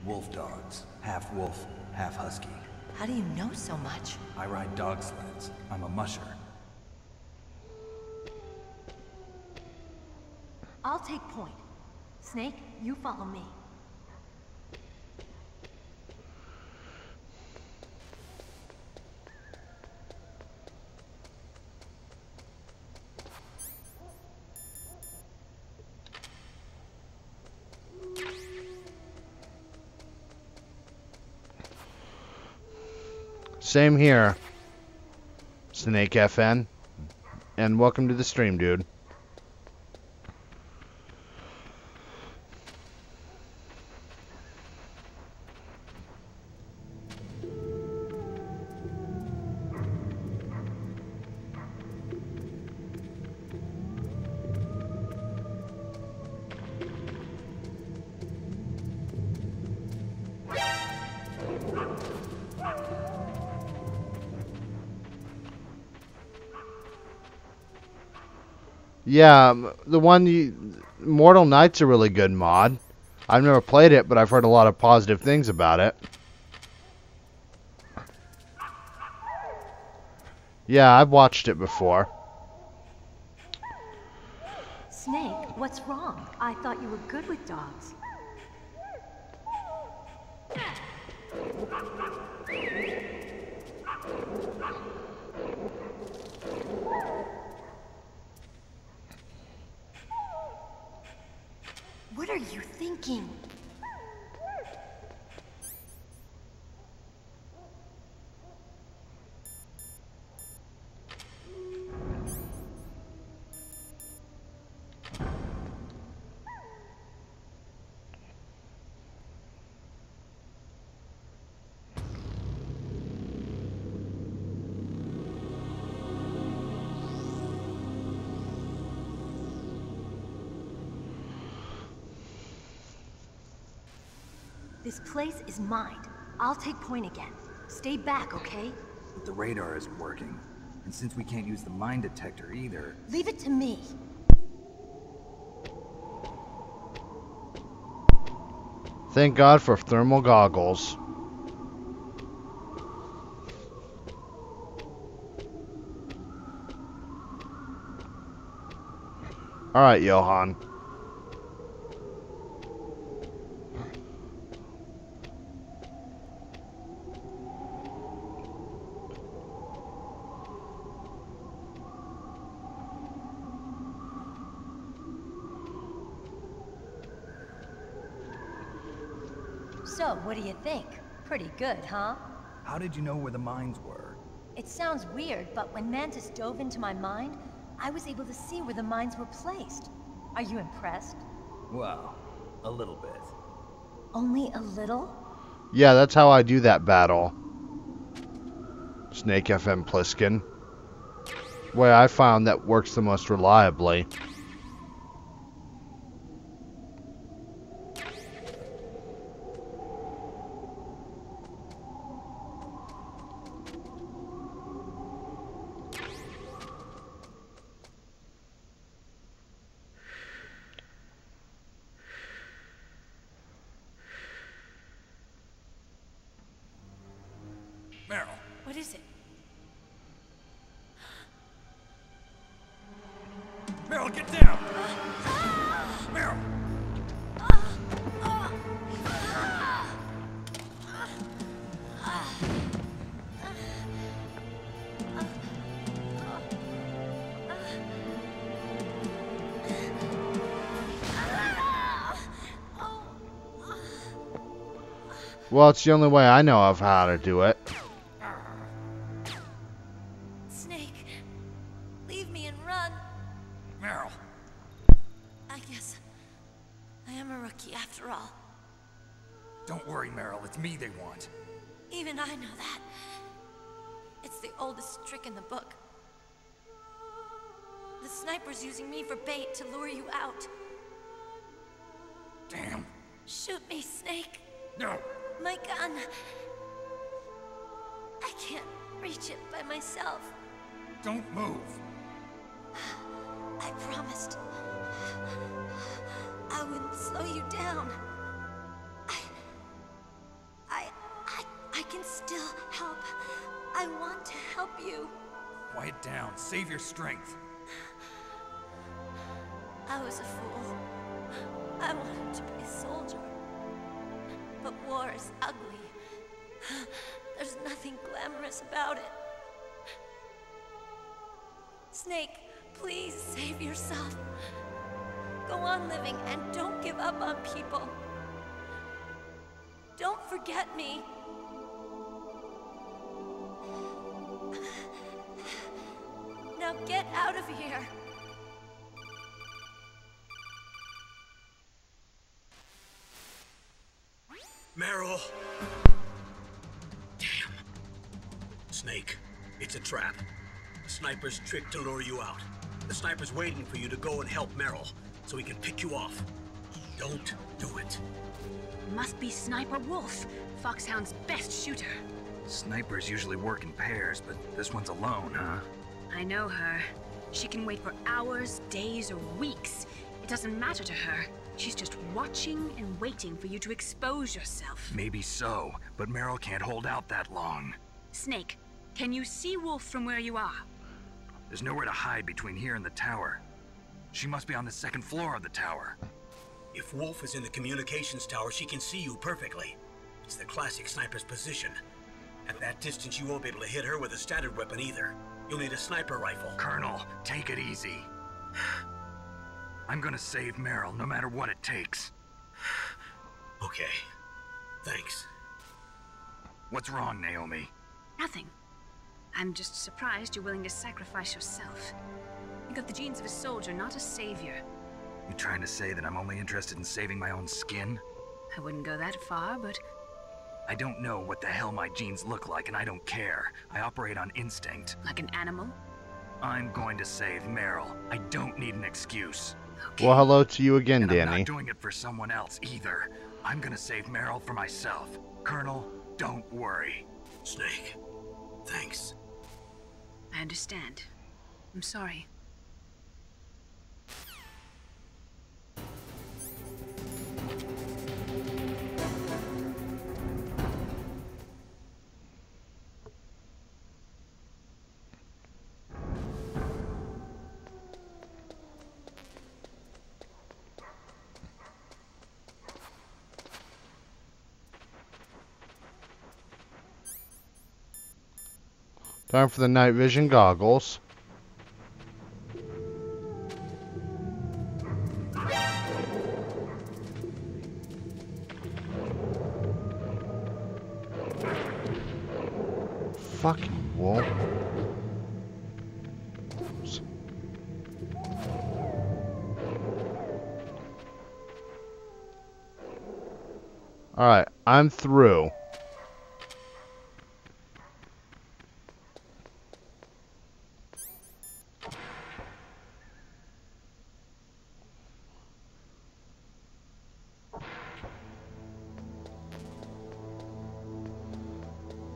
Wolf dogs. Half wolf, half husky. How do you know so much? I ride dog sleds. I'm a musher. I'll take point. Snake, you follow me. Same here, Snake FN, and welcome to the stream, dude. Yeah, the one Mortal Knight's a really good mod. I've never played it, but I've heard a lot of positive things about it. Yeah, I've watched it before. Snake, what's wrong? I thought you were good with dogs. What are you thinking? This place is mine. I'll take point again. Stay back, okay? But the radar isn't working. And since we can't use the mine detector either... Leave it to me. Thank God for thermal goggles. Alright, Johan. So, what do you think? Pretty good, huh? How did you know where the mines were? It sounds weird, but when Mantis dove into my mind, I was able to see where the mines were placed. Are you impressed? Well, a little bit. Only a little? Yeah, that's how I do that battle. Snake FM Pliskin. Way I found that works the most reliably. Meryl. What is it? Meryl, get down! Meryl! Well, it's the only way I know of how to do it. Snake, leave me and run. Meryl. I guess I am a rookie after all. Don't worry, Meryl. It's me they want. Even I know that. It's the oldest trick in the book. The sniper's using me for bait to lure you out. Damn. Shoot me, Snake. No. My gun. I can't reach it by myself. Don't move. I promised. I wouldn't slow you down. I can still help. I want to help you. Quiet down. Save your strength. I was a fool. I wanted to be a soldier. But war is ugly. There's nothing glamorous about it. Snake, please save yourself. Go on living and don't give up on people. Don't forget me. Now get out of here. Meryl! Damn. Snake, it's a trap. The sniper's trick to lure you out. The sniper's waiting for you to go and help Meryl, so he can pick you off. Don't do it. Must be Sniper Wolf, Foxhound's best shooter. Snipers usually work in pairs, but this one's alone, huh? I know her. She can wait for hours, days, or weeks. It doesn't matter to her. She's just watching and waiting for you to expose yourself. Maybe so, but Meryl can't hold out that long. Snake, can you see Wolf from where you are? There's nowhere to hide between here and the tower. She must be on the second floor of the tower. If Wolf is in the communications tower, she can see you perfectly. It's the classic sniper's position. At that distance, you won't be able to hit her with a standard weapon either. You'll need a sniper rifle. Colonel, take it easy. I'm gonna save Meryl, no matter what it takes. Okay. Thanks. What's wrong, Naomi? Nothing. I'm just surprised you're willing to sacrifice yourself. You got the genes of a soldier, not a savior. You trying to say that I'm only interested in saving my own skin? I wouldn't go that far, but... I don't know what the hell my genes look like, and I don't care. I operate on instinct. Like an animal? I'm going to save Meryl. I don't need an excuse. Okay. Well, hello to you again, and Danny. I'm not doing it for someone else either. I'm gonna save Meryl for myself. Colonel, don't worry. Snake, thanks. I understand. I'm sorry. Time for the night vision goggles. Fucking wolf. Alright, I'm through.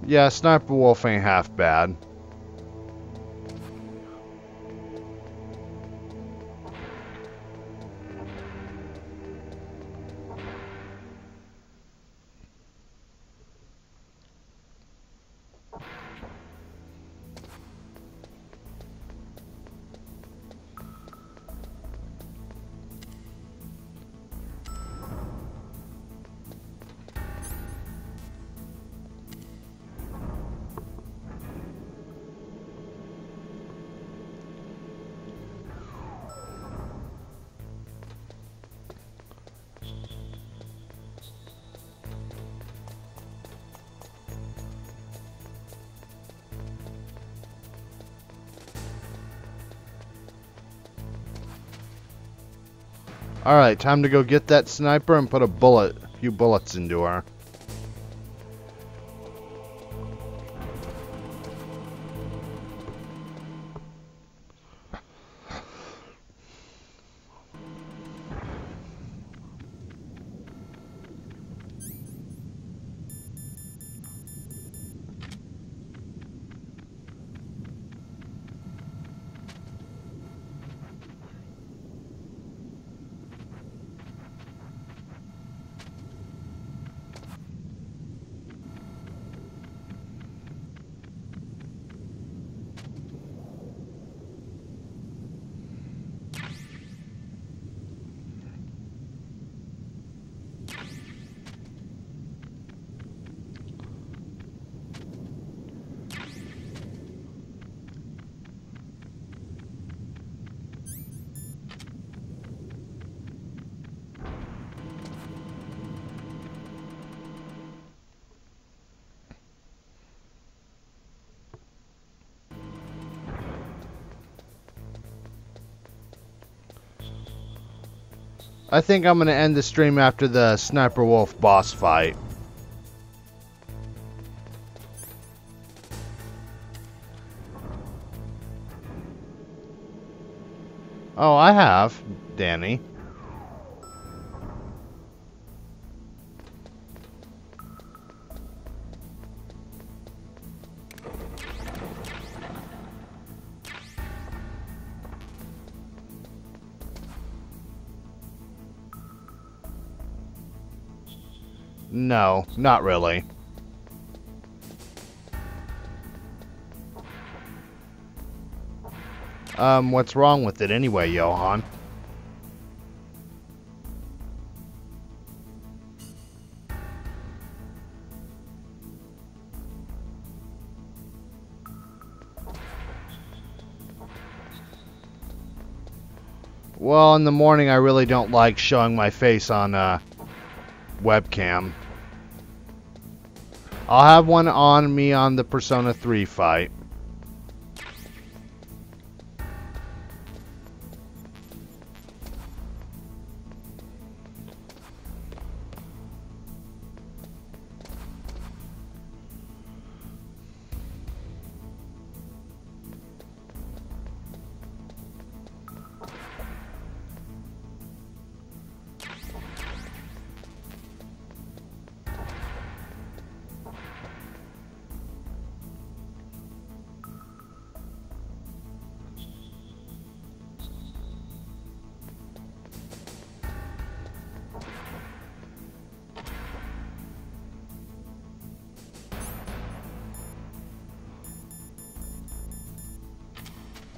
Yeah, Sniper Wolf ain't half bad. Alright, time to go get that sniper and put a few bullets into her. I think I'm going to end the stream after the Sniper Wolf boss fight. Oh, I have, Danny. No, not really. What's wrong with it anyway, Johan? Well, in the morning I really don't like showing my face on webcam. I'll have one on me on the Persona 3 fight.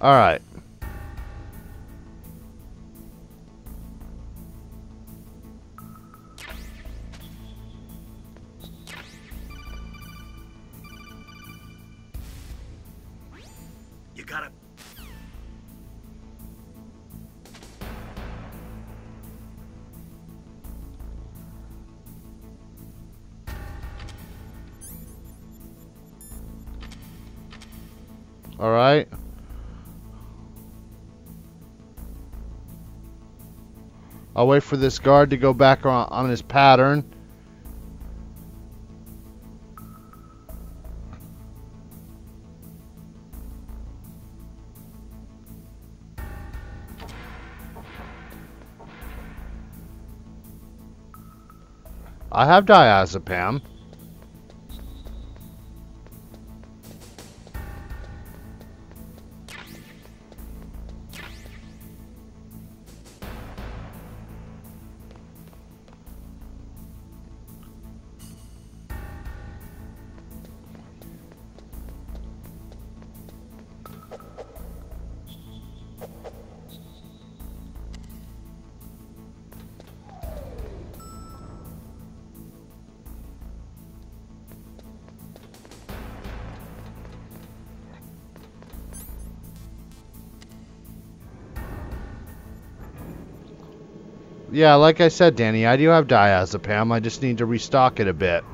All right. You gotta... All right. I'll wait for this guard to go back on his pattern. I have diazepam. Yeah, like I said, Danny, I do have diazepam. I just need to restock it a bit.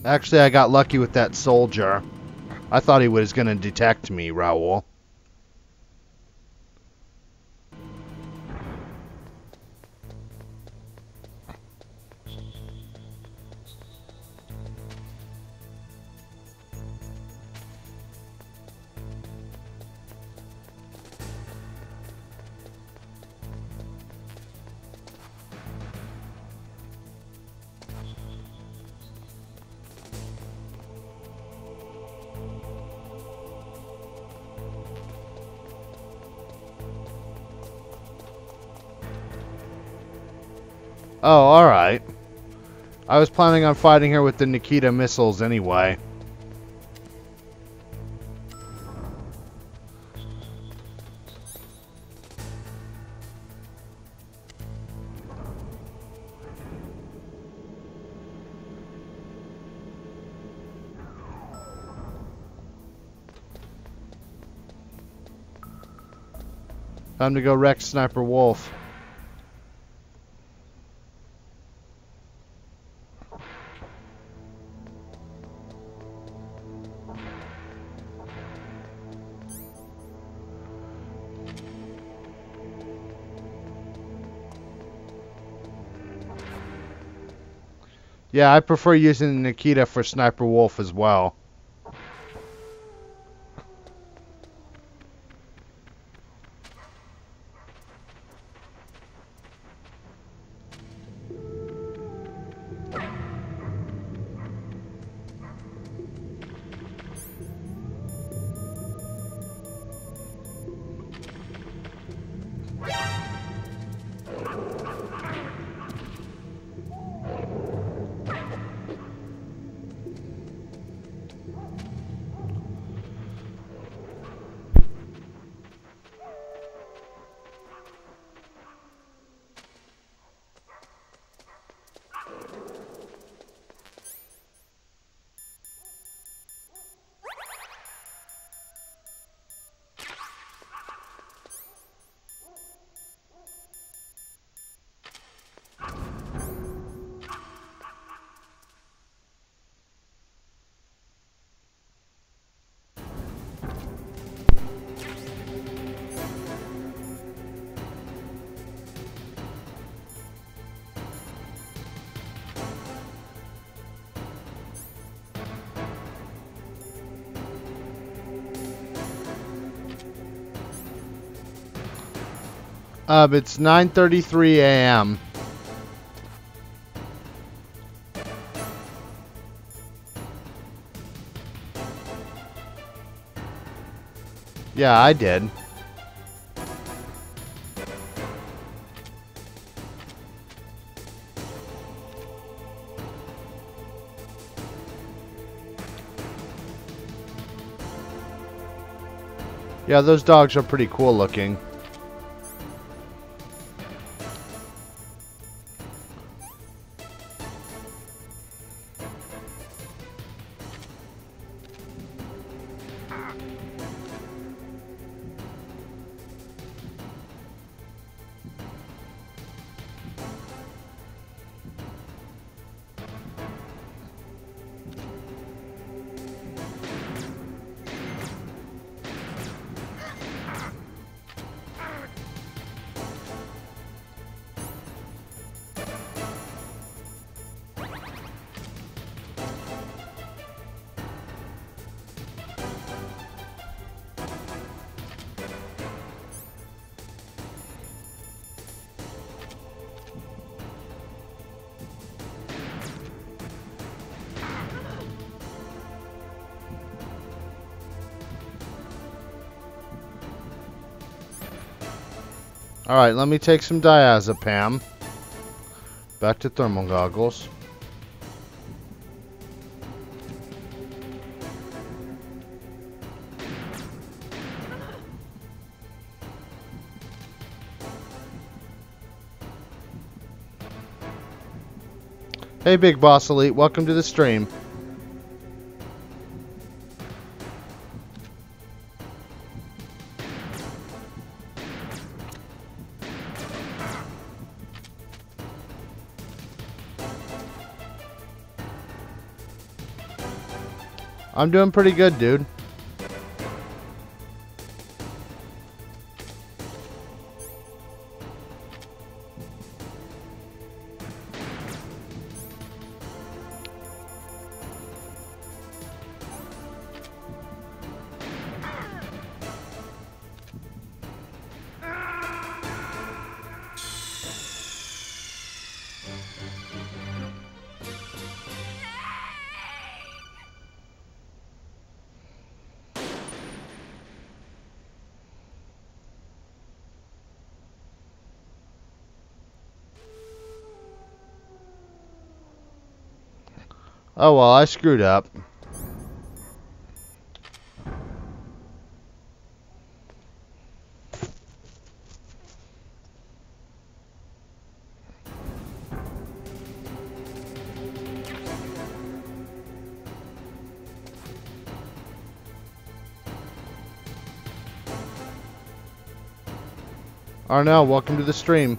Actually, I got lucky with that soldier. I thought he was going to detect me, Raoul. Oh, alright. I was planning on fighting her with the Nikita missiles anyway. Time to go wreck Sniper Wolf. Yeah, I prefer using the Nikita for Sniper Wolf as well. It's 9:33 a.m. Yeah, I did. Yeah, those dogs are pretty cool looking. Alright, let me take some diazepam. Back to thermal goggles. Hey Big Boss Elite, welcome to the stream. I'm doing pretty good, dude. Oh well, I screwed up. Arnell, welcome to the stream.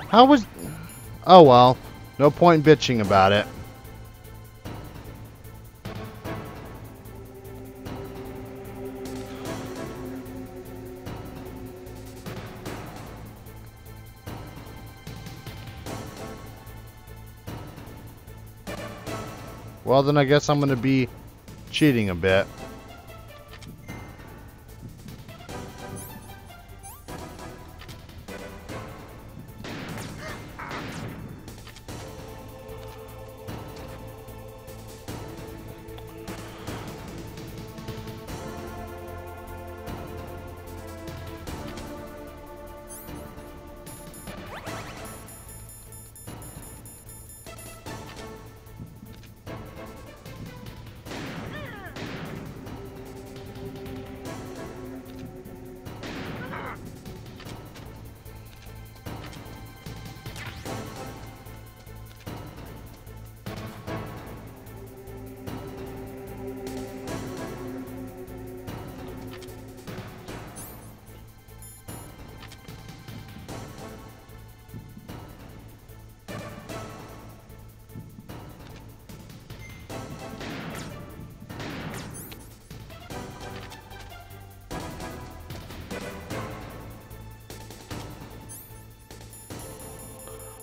How was... Oh well, no point bitching about it. Well then I guess I'm gonna be cheating a bit.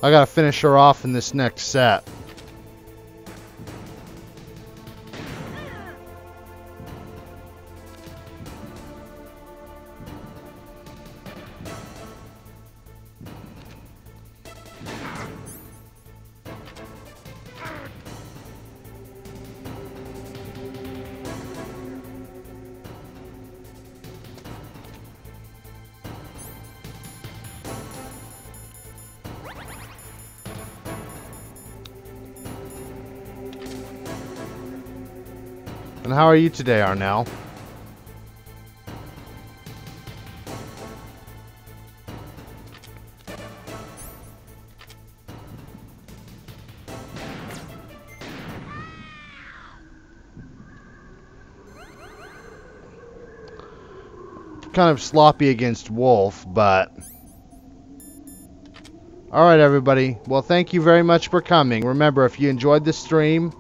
I gotta finish her off in this next set. And how are you today, Arnell? Kind of sloppy against Wolf, but... Alright, everybody. Well, thank you very much for coming. Remember, if you enjoyed this stream,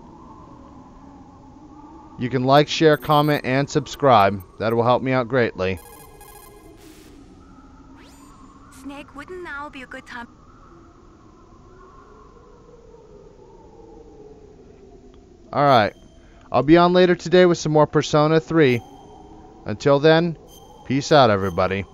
you can like, share, comment, and subscribe. That will help me out greatly. Snake, wouldn't now be a good time? Alright. I'll be on later today with some more Persona 3. Until then, peace out, everybody.